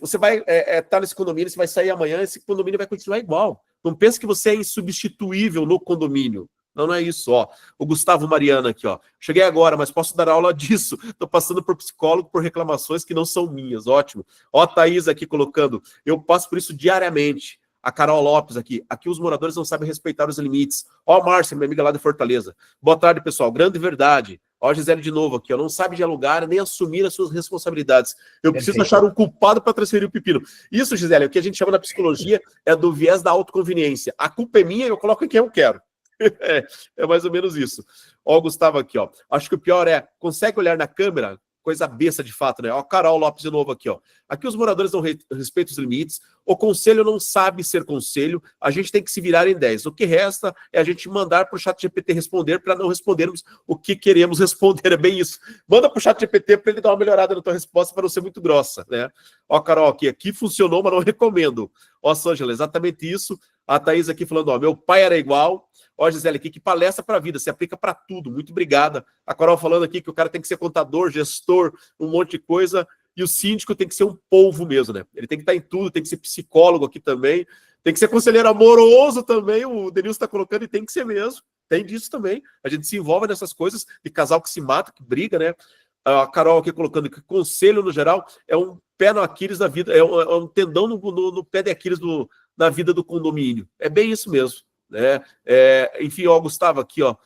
Você vai estar nesse condomínio, você vai sair amanhã, esse condomínio vai continuar igual. Não pense que você é insubstituível no condomínio. Não, não é isso, ó. O Gustavo Mariana aqui, ó. Cheguei agora, mas posso dar aula disso. Estou passando por psicólogo por reclamações que não são minhas. Ótimo. Ó, a Thaís aqui colocando. Eu passo por isso diariamente. A Carol Lopes aqui. Aqui os moradores não sabem respeitar os limites. Ó, a Márcia, minha amiga lá de Fortaleza. Boa tarde, pessoal. Grande verdade. Ó, a Gisele de novo aqui, ó, não sabe dialogar nem assumir as suas responsabilidades. Eu preciso achar um culpado para transferir o pepino. Isso, Gisele, o que a gente chama na psicologia é do viés da autoconveniência. A culpa é minha, eu coloco em quem eu quero. É mais ou menos isso. Ó, o Gustavo aqui, ó. Acho que o pior consegue olhar na câmera? Coisa besta de fato, né? Ó, Carol Lopes de novo aqui, ó. Aqui os moradores não respeitam os limites, o conselho não sabe ser conselho, a gente tem que se virar em 10. O que resta é a gente mandar para o ChatGPT responder para não respondermos o que queremos responder. É bem isso. Manda para o ChatGPT para ele dar uma melhorada na tua resposta para não ser muito grossa, né? Ó, Carol, aqui funcionou, mas não recomendo. Ó, Sângela, exatamente isso. A Thaís aqui falando, ó, meu pai era igual. Ó, Gisele aqui, que palestra para a vida, se aplica para tudo, muito obrigada. A Carol falando aqui que o cara tem que ser contador, gestor, um monte de coisa, e o síndico tem que ser um polvo mesmo, né? Ele tem que estar em tudo, tem que ser psicólogo aqui também, tem que ser conselheiro amoroso também, o Denilson está colocando, e tem que ser mesmo, tem disso também. A gente se envolve nessas coisas de casal que se mata, que briga, né? A Carol aqui colocando que conselho, no geral, é um pé no Aquiles da vida, é um tendão no pé de Aquiles da vida do condomínio. É bem isso mesmo. Né? Enfim, ó, Gustavo aqui, ó.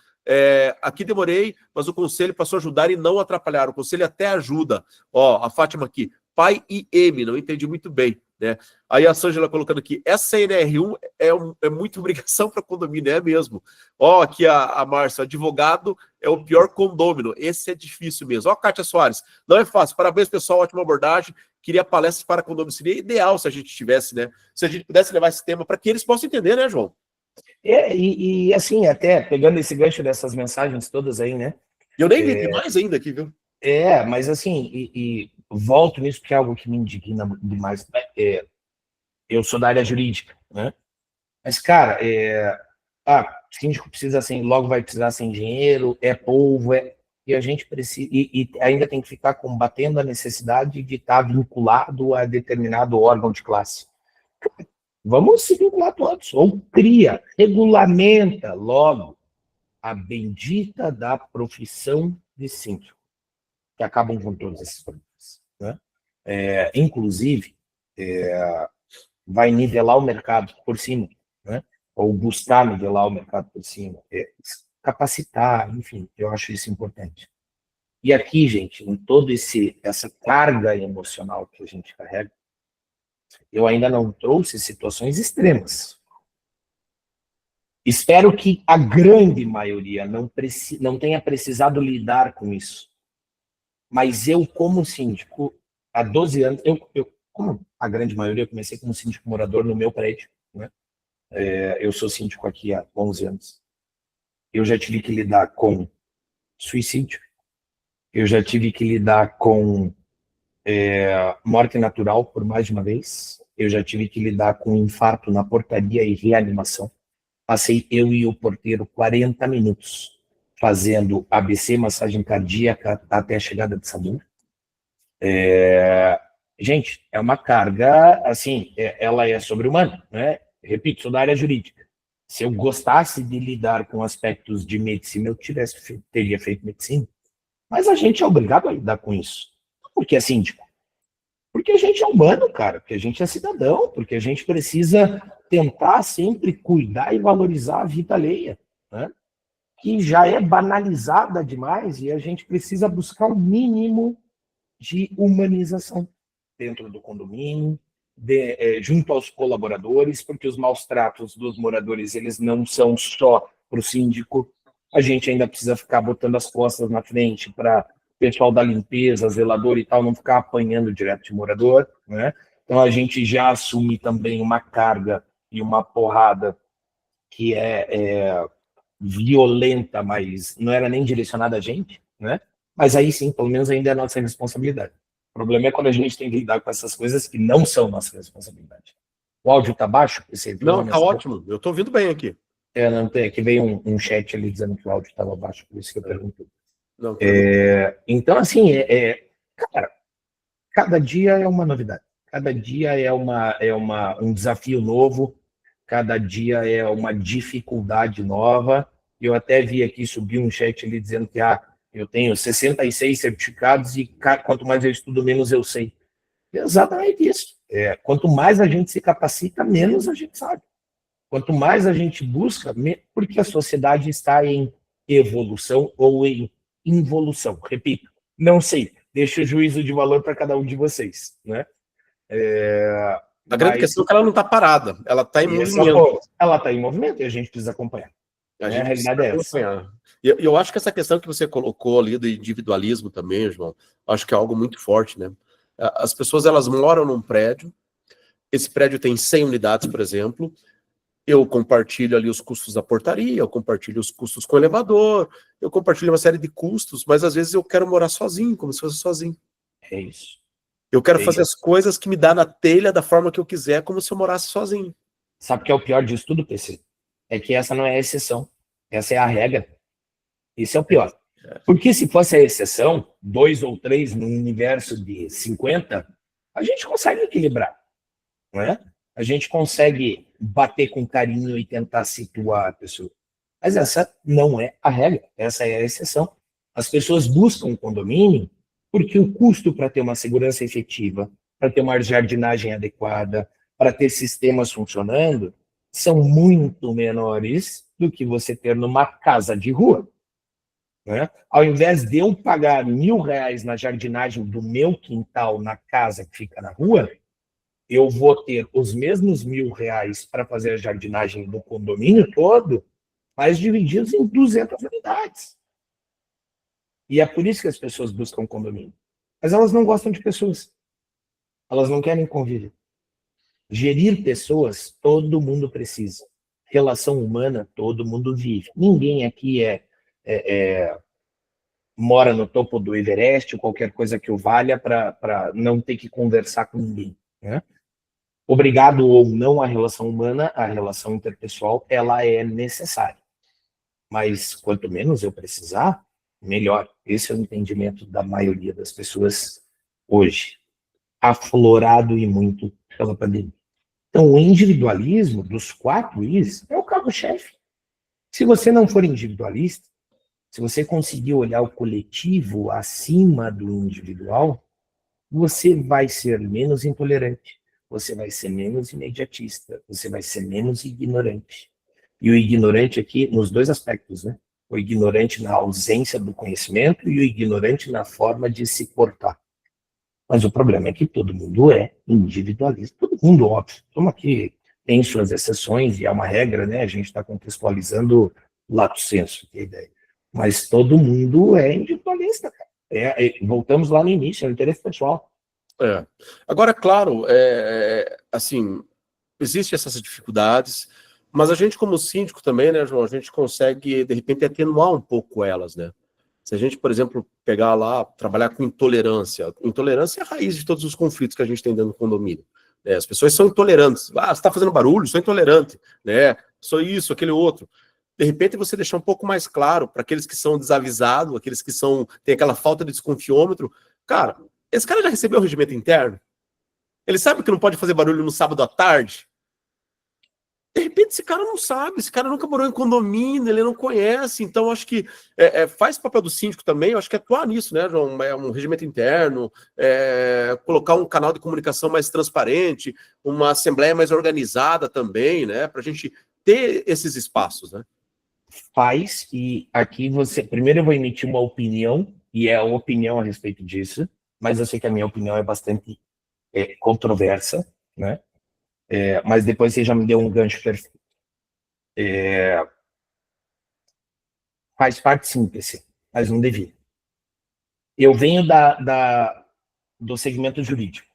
Aqui demorei, mas o conselho passou a ajudar e não atrapalhar. O conselho até ajuda. Ó, a Fátima aqui, pai e M, não entendi muito bem. Né? Aí a Sângela colocando aqui, essa NR1 é muita obrigação para condomínio, é mesmo. Ó, aqui a Márcia, advogado é o pior condômino, esse é difícil mesmo. Ó, Kátia Soares, não é fácil, parabéns pessoal, ótima abordagem, queria palestras para condomínio, seria ideal se a gente tivesse, né? Se a gente pudesse levar esse tema para que eles possam entender, né, João? E assim, até pegando esse gancho dessas mensagens todas aí, né? Eu nem li mais ainda aqui, viu? Mas assim, volto nisso porque é algo que me indigna demais. Eu sou da área jurídica, né? Mas, cara, síndico precisa sem, logo vai precisar sem dinheiro, é polvo, e a gente precisa, e ainda tem que ficar combatendo a necessidade de estar vinculado a determinado órgão de classe. Vamos se vincular todos, ou regulamenta logo a bendita da profissão de síndico, que acabam com todos esses problemas, né? Inclusive, vai nivelar o mercado por cima, né? Ou buscar nivelar o mercado por cima, capacitar, enfim, eu acho isso importante. E aqui, gente, em todo essa carga emocional que a gente carrega, eu ainda não trouxe situações extremas. Espero que a grande maioria não tenha precisado lidar com isso. Mas eu, como síndico, há 12 anos, como a grande maioria, eu comecei como síndico morador no meu prédio, né? Eu sou síndico aqui há 11 anos. Eu já tive que lidar com suicídio, eu já tive que lidar com morte natural por mais de uma vez, eu já tive que lidar com infarto na portaria e reanimação. Passei eu e o porteiro 40 minutos fazendo ABC, massagem cardíaca, até a chegada de SAMU. Gente, é uma carga, assim, ela é sobre-humana, né? Repito, sou da área jurídica. Se eu gostasse de lidar com aspectos de medicina, eu teria feito medicina. Mas a gente é obrigado a lidar com isso. Por que é síndico? Porque a gente é humano, cara, porque a gente é cidadão, porque a gente precisa tentar sempre cuidar e valorizar a vida alheia, né? Que já é banalizada demais e a gente precisa buscar um mínimo de humanização dentro do condomínio, junto aos colaboradores, porque os maus tratos dos moradores, eles não são só para o síndico, a gente ainda precisa ficar botando as costas na frente para o pessoal da limpeza, zelador e tal, não ficar apanhando direto de morador, né? Então a gente já assume também uma carga e uma porrada que é violenta, mas não era nem direcionada a gente, né? Mas aí sim, pelo menos ainda é nossa responsabilidade. O problema é quando a gente tem que lidar com essas coisas que não são nossa responsabilidade. O áudio tá baixo? Não, tá ótimo. Eu tô ouvindo bem aqui. Não tem, aqui veio um chat ali dizendo que o áudio estava baixo, por isso que eu perguntei. Não, então, assim, cara, cada dia é uma novidade. Cada dia é um desafio novo. Cada dia é uma dificuldade nova. Eu até vi aqui subir um chat ali dizendo que eu tenho 66 certificados e quanto mais eu estudo, menos eu sei. É exatamente isso. Quanto mais a gente se capacita, menos a gente sabe. Quanto mais a gente busca, porque a sociedade está em evolução ou em involução. Repito, não sei. Deixo o juízo de valor para cada um de vocês, né? A grande questão é que ela não está parada, ela está em movimento. Ela está em movimento e a gente precisa acompanhar. A realidade é essa. E eu acho que essa questão que você colocou ali do individualismo também, João, acho que é algo muito forte, né? As pessoas, elas moram num prédio, esse prédio tem 100 unidades, por exemplo, eu compartilho ali os custos da portaria, eu compartilho os custos com o elevador, eu compartilho uma série de custos, mas às vezes eu quero morar sozinho, como se fosse sozinho. É isso. Eu quero fazer as coisas que me dá na telha da forma que eu quiser, como se eu morasse sozinho. Sabe o que é o pior disso tudo, PC? É que essa não é a exceção. Essa é a regra. Isso é o pior. Porque se fosse a exceção, 2 ou 3 no universo de 50, a gente consegue equilibrar, não é? A gente consegue bater com carinho e tentar situar a pessoa. Mas essa não é a regra, essa é a exceção. As pessoas buscam um condomínio porque o custo para ter uma segurança efetiva, para ter uma jardinagem adequada, para ter sistemas funcionando, são muito menores do que você ter numa casa de rua. Né? Ao invés de eu pagar R$1.000 na jardinagem do meu quintal, na casa que fica na rua, eu vou ter os mesmos R$1.000 para fazer a jardinagem do condomínio todo, mas divididos em 200 unidades. E é por isso que as pessoas buscam condomínio. Mas elas não gostam de pessoas. Elas não querem conviver. Gerir pessoas, todo mundo precisa. Relação humana, todo mundo vive. Ninguém aqui mora no topo do Everest ou qualquer coisa que o valha para não ter que conversar com ninguém. Né? Obrigado ou não à relação humana, a relação interpessoal, ela é necessária. Mas quanto menos eu precisar, melhor. Esse é o entendimento da maioria das pessoas hoje, aflorado e muito pela pandemia. Então, o individualismo dos 4 Is é o carro-chefe. Se você não for individualista, se você conseguir olhar o coletivo acima do individual, você vai ser menos intolerante, você vai ser menos imediatista, você vai ser menos ignorante. E o ignorante aqui, nos 2 aspectos, né? O ignorante na ausência do conhecimento e o ignorante na forma de se portar. Mas o problema é que todo mundo é individualista. Todo mundo, óbvio. Como aqui tem suas exceções e é uma regra, né? A gente está contextualizando lato sensu, que é a ideia. Mas todo mundo é individualista, cara. Voltamos lá no início, é o interesse pessoal. Agora, claro, assim, existem essas dificuldades, mas a gente, como síndico também, né, João, a gente consegue, de repente, atenuar um pouco elas, né? Se a gente, por exemplo, pegar lá, trabalhar com intolerância. Intolerância é a raiz de todos os conflitos que a gente tem dentro do condomínio. Né? As pessoas são intolerantes. Você está fazendo barulho, sou intolerante. Né? Sou isso, aquele outro. De repente, você deixar um pouco mais claro para aqueles que são desavisados, aqueles que têm aquela falta de desconfiômetro. Cara, esse cara já recebeu o regimento interno? Ele sabe que não pode fazer barulho no sábado à tarde? De repente, esse cara não sabe, esse cara nunca morou em condomínio, ele não conhece, então acho que faz papel do síndico também, eu acho que atuar nisso, né, João? Um regimento interno, colocar um canal de comunicação mais transparente, uma assembleia mais organizada também, né, para a gente ter esses espaços, né? Faz, e aqui primeiro eu vou emitir uma opinião, e é a opinião a respeito disso, mas eu sei que a minha opinião é bastante controversa, né? Mas depois você já me deu um gancho perfeito. Faz parte sim, PC, mas não devia. Eu venho do segmento jurídico.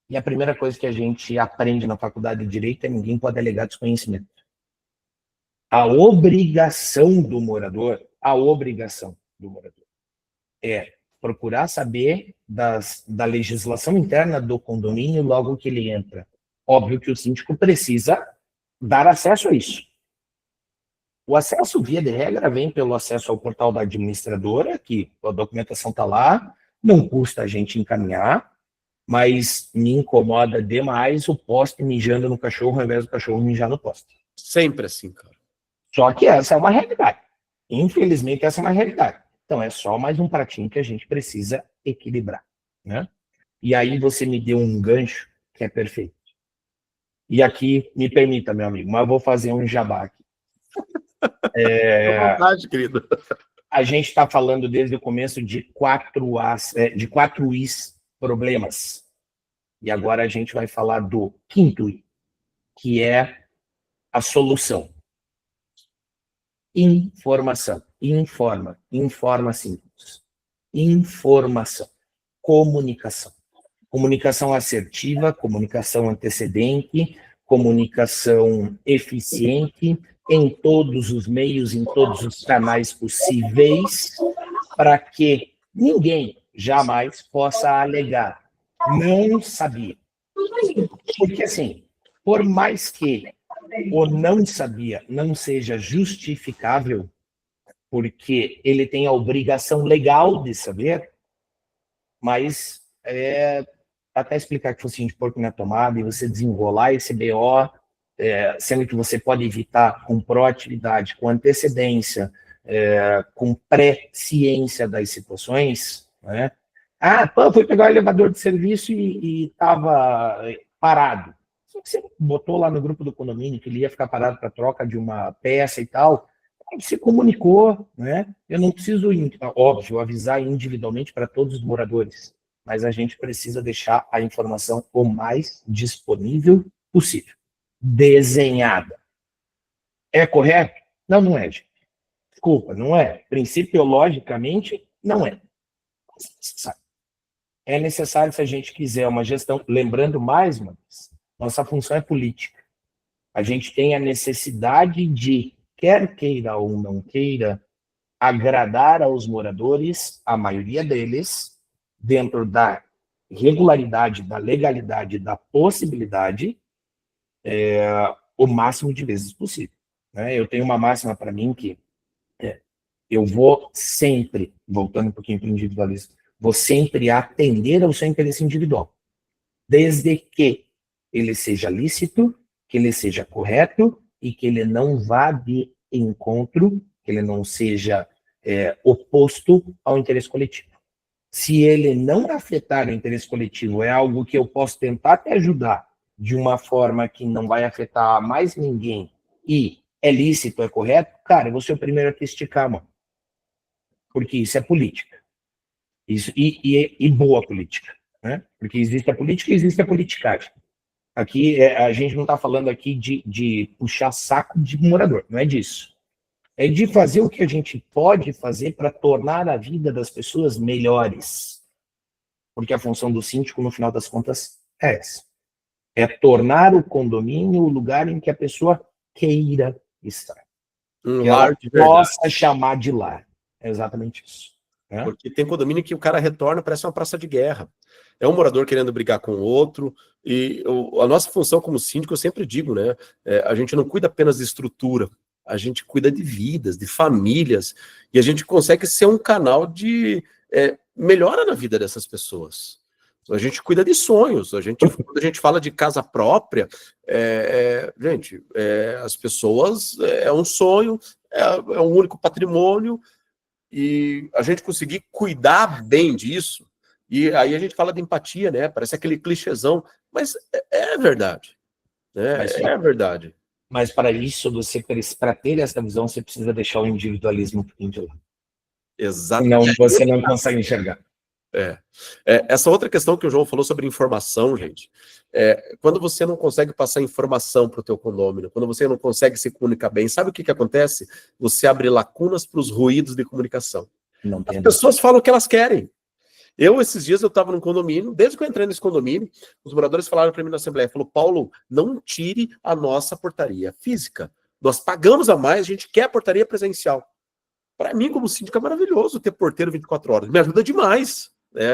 E a primeira coisa que a gente aprende na faculdade de Direito é ninguém pode alegar desconhecimento. A obrigação do morador é procurar saber da legislação interna do condomínio logo que ele entra. Óbvio que o síndico precisa dar acesso a isso. O acesso, via de regra, vem pelo acesso ao portal da administradora, que a documentação está lá, não custa a gente encaminhar, mas me incomoda demais o poste mijando no cachorro ao invés do cachorro mijar no poste. Sempre assim, cara. Só que essa é uma realidade. Infelizmente, essa é uma realidade. Então, é só mais um pratinho que a gente precisa equilibrar, né? E aí você me deu um gancho que é perfeito. E aqui, me permita, meu amigo, mas eu vou fazer um jabá aqui. À vontade, querido. A gente está falando desde o começo de 4 Is problemas. E agora a gente vai falar do 5º I, que é a solução. Informação. Informa simples. Informação. Comunicação. Comunicação assertiva, comunicação antecedente, comunicação eficiente, em todos os meios, em todos os canais possíveis, para que ninguém jamais possa alegar não sabia. Porque, assim, por mais que o não sabia não seja justificável, porque ele tem a obrigação legal de saber, mas até explicar que fosse de porco na tomada e você desenrolar esse BO, sendo que você pode evitar com proatividade, com antecedência, com pré-ciência das situações, né? Fui pegar o elevador de serviço e estava parado. Só que você botou lá no grupo do condomínio que ele ia ficar parado para troca de uma peça e tal, você comunicou, né? Eu não preciso, óbvio, avisar individualmente para todos os moradores, mas a gente precisa deixar a informação o mais disponível possível. Desenhada. É correto? Não, não é, gente. Desculpa, não é. Principiologicamente, não é. É necessário se a gente quiser uma gestão. Lembrando mais uma vez, nossa função é política. A gente tem a necessidade de, quer queira ou não queira, agradar aos moradores, a maioria deles, dentro da regularidade, da legalidade, da possibilidade, o máximo de vezes possível. Né? Eu tenho uma máxima para mim que eu vou sempre, voltando um pouquinho para o individualismo, vou sempre atender ao seu interesse individual, desde que ele seja lícito, que ele seja correto e que ele não vá de encontro, que ele não seja oposto ao interesse coletivo. Se ele não afetar o interesse coletivo, é algo que eu posso tentar te ajudar de uma forma que não vai afetar mais ninguém e é lícito, é correto, cara, eu vou ser o primeiro a te esticar, mano. Porque isso é política. Isso, e boa política. Né? Porque existe a política e existe a politicagem. Aqui, a gente não está falando aqui de puxar saco de morador, não é disso. É de fazer o que a gente pode fazer para tornar a vida das pessoas melhores. Porque a função do síndico, no final das contas, é essa. É tornar o condomínio o lugar em que a pessoa queira estar. Um que ela lar de verdade. possa chamar de lar. É exatamente isso. Né? Porque tem condomínio que o cara retorna, parece uma praça de guerra. É um morador querendo brigar com o outro, e a nossa função como síndico, eu sempre digo, né? A gente não cuida apenas de estrutura, a gente cuida de vidas, de famílias, e a gente consegue ser um canal de melhora na vida dessas pessoas. A gente cuida de sonhos, quando a gente fala de casa própria, gente, as pessoas, é um sonho, é um único patrimônio, e a gente conseguir cuidar bem disso, e aí a gente fala de empatia, né? Parece aquele clichêzão, mas é verdade. Né? É verdade. Mas para isso, para ter essa visão, você precisa deixar o individualismo um pouquinho de lado. Exatamente. Senão você não consegue enxergar. Essa outra questão que o João falou sobre informação, gente, quando você não consegue passar informação para o teu condômino, quando você não consegue se comunicar bem, sabe o que acontece? Você abre lacunas para os ruídos de comunicação. As pessoas falam o que elas querem. Esses dias eu estava num condomínio, desde que eu entrei nesse condomínio, os moradores falaram para mim na Assembleia, falou, Paulo, não tire a nossa portaria física. Nós pagamos a mais, a gente quer a portaria presencial. Para mim, como síndico, é maravilhoso ter porteiro 24 horas. Me ajuda demais. Né?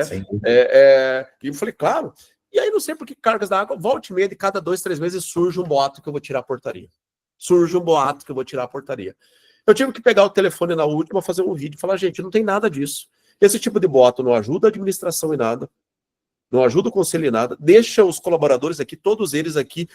E eu falei, claro. E aí, não sei por que cargas da água, volta e meia, de cada 2, 3 meses, surge um boato que eu vou tirar a portaria. Eu tive que pegar o telefone na última, fazer um vídeo e falar, gente, não tem nada disso. Esse tipo de boato não ajuda a administração em nada, não ajuda o conselho em nada, deixa os colaboradores aqui, todos eles aqui,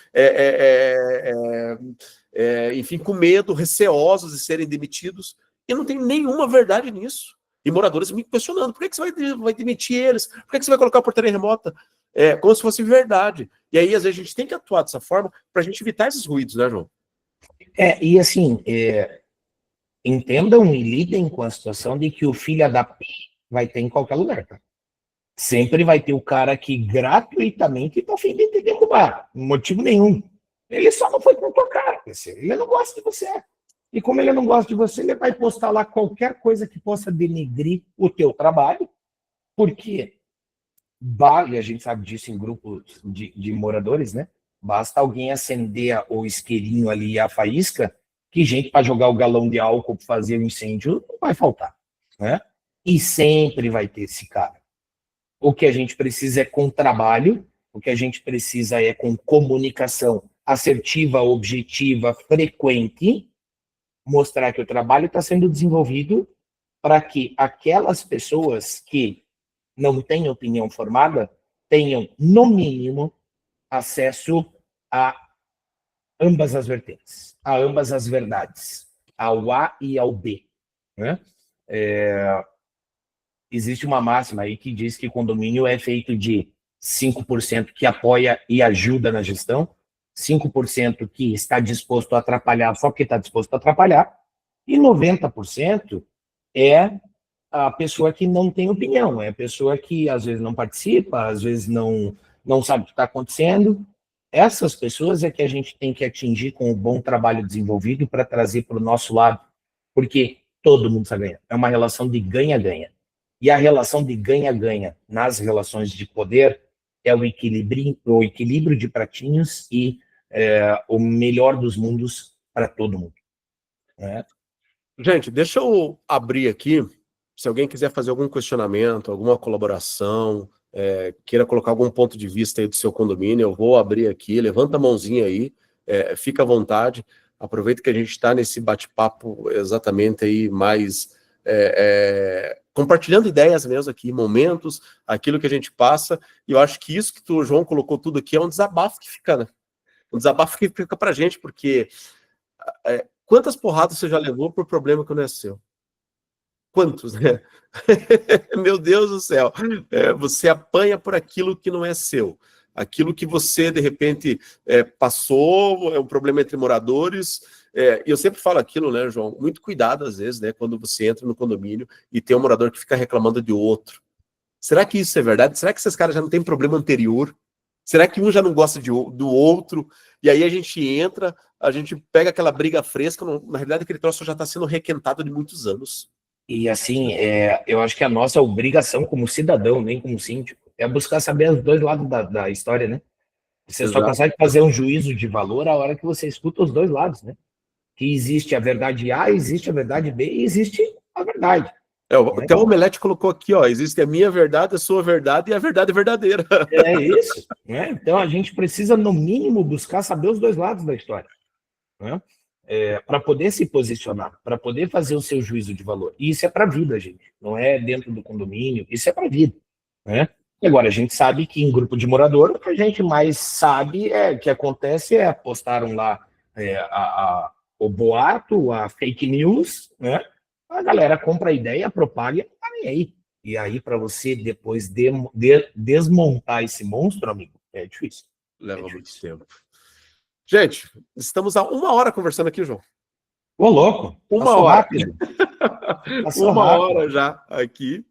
enfim, com medo, receosos de serem demitidos, e não tem nenhuma verdade nisso. E moradores me questionando, por que você vai demitir eles? Por que você vai colocar a portaria remota? Como se fosse verdade. E aí, às vezes, a gente tem que atuar dessa forma para a gente evitar esses ruídos, né, João? E assim, entendam e lidem com a situação de que o filho da p vai ter em qualquer lugar, tá? Sempre vai ter o cara que gratuitamente tá afim de te derrubar, motivo nenhum. Ele só não foi com tua cara, ele não gosta de você. E como ele não gosta de você, ele vai postar lá qualquer coisa que possa denegrir o teu trabalho, porque, e a gente sabe disso em grupos de moradores, né? Basta alguém acender o isqueirinho ali, a faísca, que gente para jogar o galão de álcool para fazer o incêndio não vai faltar, né? E sempre vai ter esse cara. O que a gente precisa é com trabalho, o que a gente precisa é com comunicação assertiva, objetiva, frequente, mostrar que o trabalho está sendo desenvolvido para que aquelas pessoas que não têm opinião formada tenham, no mínimo, acesso a ambas as vertentes, a ambas as verdades, ao A e ao B. Né? Existe uma máxima aí que diz que condomínio é feito de 5% que apoia e ajuda na gestão, 5% que está disposto a atrapalhar só porque está disposto a atrapalhar, e 90% é a pessoa que não tem opinião, é a pessoa que às vezes não participa, às vezes não sabe o que está acontecendo. Essas pessoas é que a gente tem que atingir com o bom trabalho desenvolvido para trazer para o nosso lado, porque todo mundo está ganhando. É uma relação de ganha-ganha. E a relação de ganha-ganha nas relações de poder é o equilíbrio de pratinhos e o melhor dos mundos para todo mundo. Né? Gente, deixa eu abrir aqui, se alguém quiser fazer algum questionamento, alguma colaboração, queira colocar algum ponto de vista aí do seu condomínio, eu vou abrir aqui, levanta a mãozinha aí, fica à vontade, aproveita que a gente está nesse bate-papo exatamente aí mais compartilhando ideias mesmo aqui, momentos, aquilo que a gente passa, e eu acho que isso que o João colocou tudo aqui é um desabafo que fica, né? Um desabafo que fica pra gente, porque quantas porradas você já levou por problema que não é seu? Quantos, né? Meu Deus do céu. Você apanha por aquilo que não é seu. Aquilo que você, de repente, passou, é um problema entre moradores. E eu sempre falo aquilo, né, João? Muito cuidado, às vezes, né, quando você entra no condomínio e tem um morador que fica reclamando de outro. Será que isso é verdade? Será que esses caras já não têm problema anterior? Será que um já não gosta do outro? E aí a gente entra, a gente pega aquela briga fresca, na realidade aquele troço já está sendo requentado de muitos anos. E assim, eu acho que a nossa obrigação como cidadão, nem como síndico, é buscar saber os dois lados da história, né? Você só consegue fazer um juízo de valor a hora que você escuta os dois lados, né? Que existe a verdade A, existe a verdade B e existe a verdade. Até o Omelete colocou aqui, ó, existe a minha verdade, a sua verdade e a verdade verdadeira. É isso, né? Então a gente precisa, no mínimo, buscar saber os dois lados da história, né? Para poder se posicionar, para poder fazer o seu juízo de valor. E isso é para a vida, gente. Não é dentro do condomínio, isso é para a vida, né? E agora, a gente sabe que em grupo de morador, o que a gente mais sabe que acontece postaram lá o boato, a fake news, né? A galera compra a ideia, propaga e não tá nem aí. E aí, para você depois desmontar esse monstro, amigo, é difícil. Leva muito tempo. Gente, estamos há 1 hora conversando aqui, João. Ô, louco! Uma hora. Rápido. Uma hora já aqui,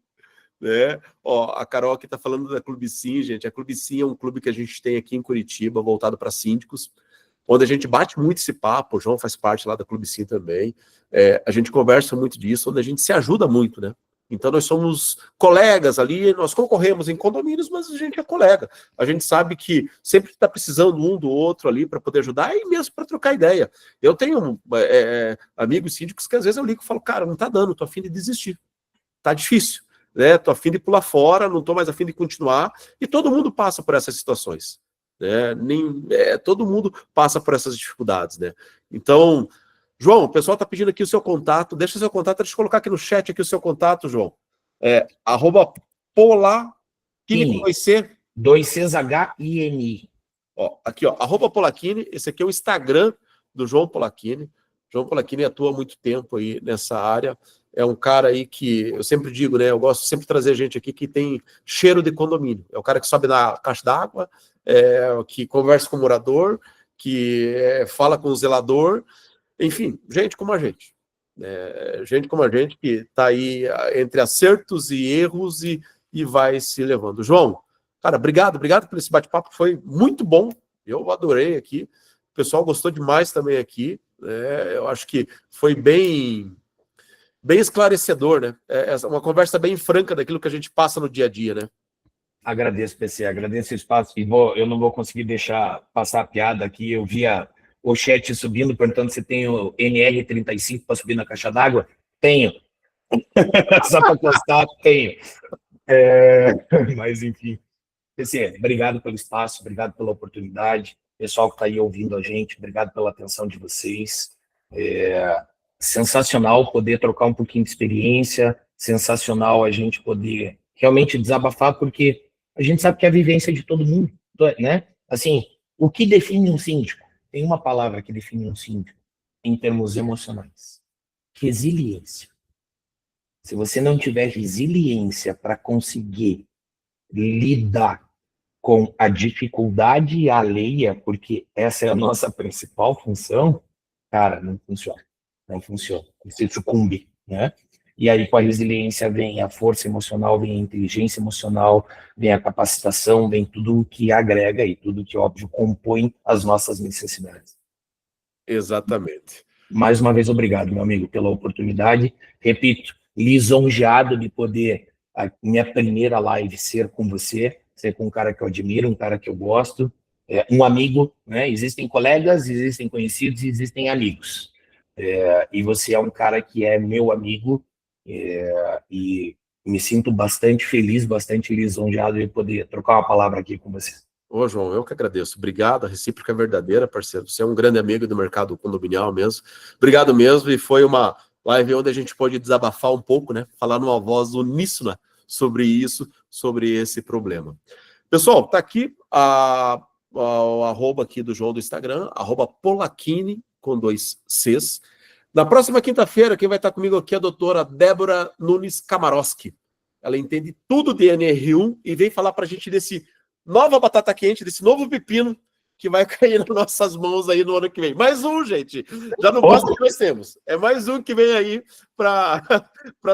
né? Ó, a Carol aqui tá falando da Clube Sim, gente. A Clube Sim é um clube que a gente tem aqui em Curitiba, voltado para síndicos, onde a gente bate muito esse papo. O João faz parte lá da Clube Sim também. A gente conversa muito disso, onde a gente se ajuda muito, né? Então nós somos colegas ali, nós concorremos em condomínios, mas a gente é colega. A gente sabe que sempre está precisando um do outro ali para poder ajudar e mesmo para trocar ideia. Eu tenho amigos síndicos que às vezes eu ligo e falo, cara, não está dando, tô a fim de desistir. Tá difícil, né? Tô a fim de pular fora, não tô mais a fim de continuar. E todo mundo passa por essas situações, né? Todo mundo passa por essas dificuldades, né? Então, João, o pessoal está pedindo aqui o seu contato. Deixa o seu contato, deixa eu colocar aqui no chat aqui o seu contato, João. @Polakini com 2CHINI. Ó, aqui, ó, @Polakini. Esse aqui é o Instagram do João Polakini. João Polakini atua há muito tempo aí nessa área. É um cara aí que, eu sempre digo, né? Eu gosto sempre de trazer gente aqui que tem cheiro de condomínio. É o cara que sobe na caixa d'água, que conversa com o morador, que fala com o zelador. Enfim, gente como a gente. Gente como a gente que está aí entre acertos e erros e vai se levando. João, cara, obrigado por esse bate-papo, foi muito bom. Eu adorei aqui. O pessoal gostou demais também aqui. Eu acho que foi bem esclarecedor, né? Uma conversa bem franca daquilo que a gente passa no dia a dia, né? Agradeço, PC, agradeço o espaço. E eu não vou conseguir deixar passar a piada aqui. Eu via o chat subindo, perguntando se tem o NR35 para subir na caixa d'água. Tenho. Só para constar, tenho. Mas, enfim. PC, obrigado pelo espaço, obrigado pela oportunidade. Pessoal que está aí ouvindo a gente, obrigado pela atenção de vocês. Sensacional poder trocar um pouquinho de experiência, sensacional a gente poder realmente desabafar, porque a gente sabe que é a vivência de todo mundo, né? Assim, o que define um síndico? Tem uma palavra que define um síndico em termos emocionais: resiliência. Se você não tiver resiliência para conseguir lidar com a dificuldade alheia, porque essa é a nossa principal função, cara, não funciona. Não funciona. Você sucumbe, né? E aí, com a resiliência, vem a força emocional, vem a inteligência emocional, vem a capacitação, vem tudo o que agrega e tudo que, óbvio, compõe as nossas necessidades. Exatamente. Mais uma vez, obrigado, meu amigo, pela oportunidade. Repito, lisonjeado de poder, a minha primeira live, ser com você, ser com um cara que eu admiro, um cara que eu gosto, um amigo, né? Existem colegas, existem conhecidos e existem amigos. E você é um cara que é meu amigo, e Me sinto bastante feliz, bastante lisonjeado de poder trocar uma palavra aqui com você. Ô, João, eu que agradeço. Obrigado, a recíproca é verdadeira, parceiro. Você é um grande amigo do mercado condominial mesmo. Obrigado mesmo, e foi uma live onde a gente pôde desabafar um pouco, né? Falar numa voz uníssona sobre isso, sobre esse problema. Pessoal, tá aqui o arroba aqui do João do Instagram, @Polacchini, com 2 Cs. Na próxima quinta-feira, quem vai estar comigo aqui é a doutora Débora Nunes Kamarowski. Ela entende tudo de NR1 e vem falar para a gente desse nova batata quente, desse novo pepino que vai cair nas nossas mãos aí no ano que vem. Mais um, gente. Já não basta o que nós temos. É mais um que vem aí para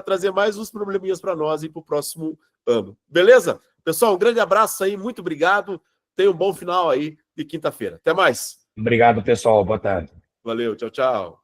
trazer mais uns probleminhas para nós e para o próximo ano. Beleza? Pessoal, um grande abraço aí, muito obrigado. Tenha um bom final aí de quinta-feira. Até mais. Obrigado, pessoal. Boa tarde. Valeu, tchau, tchau.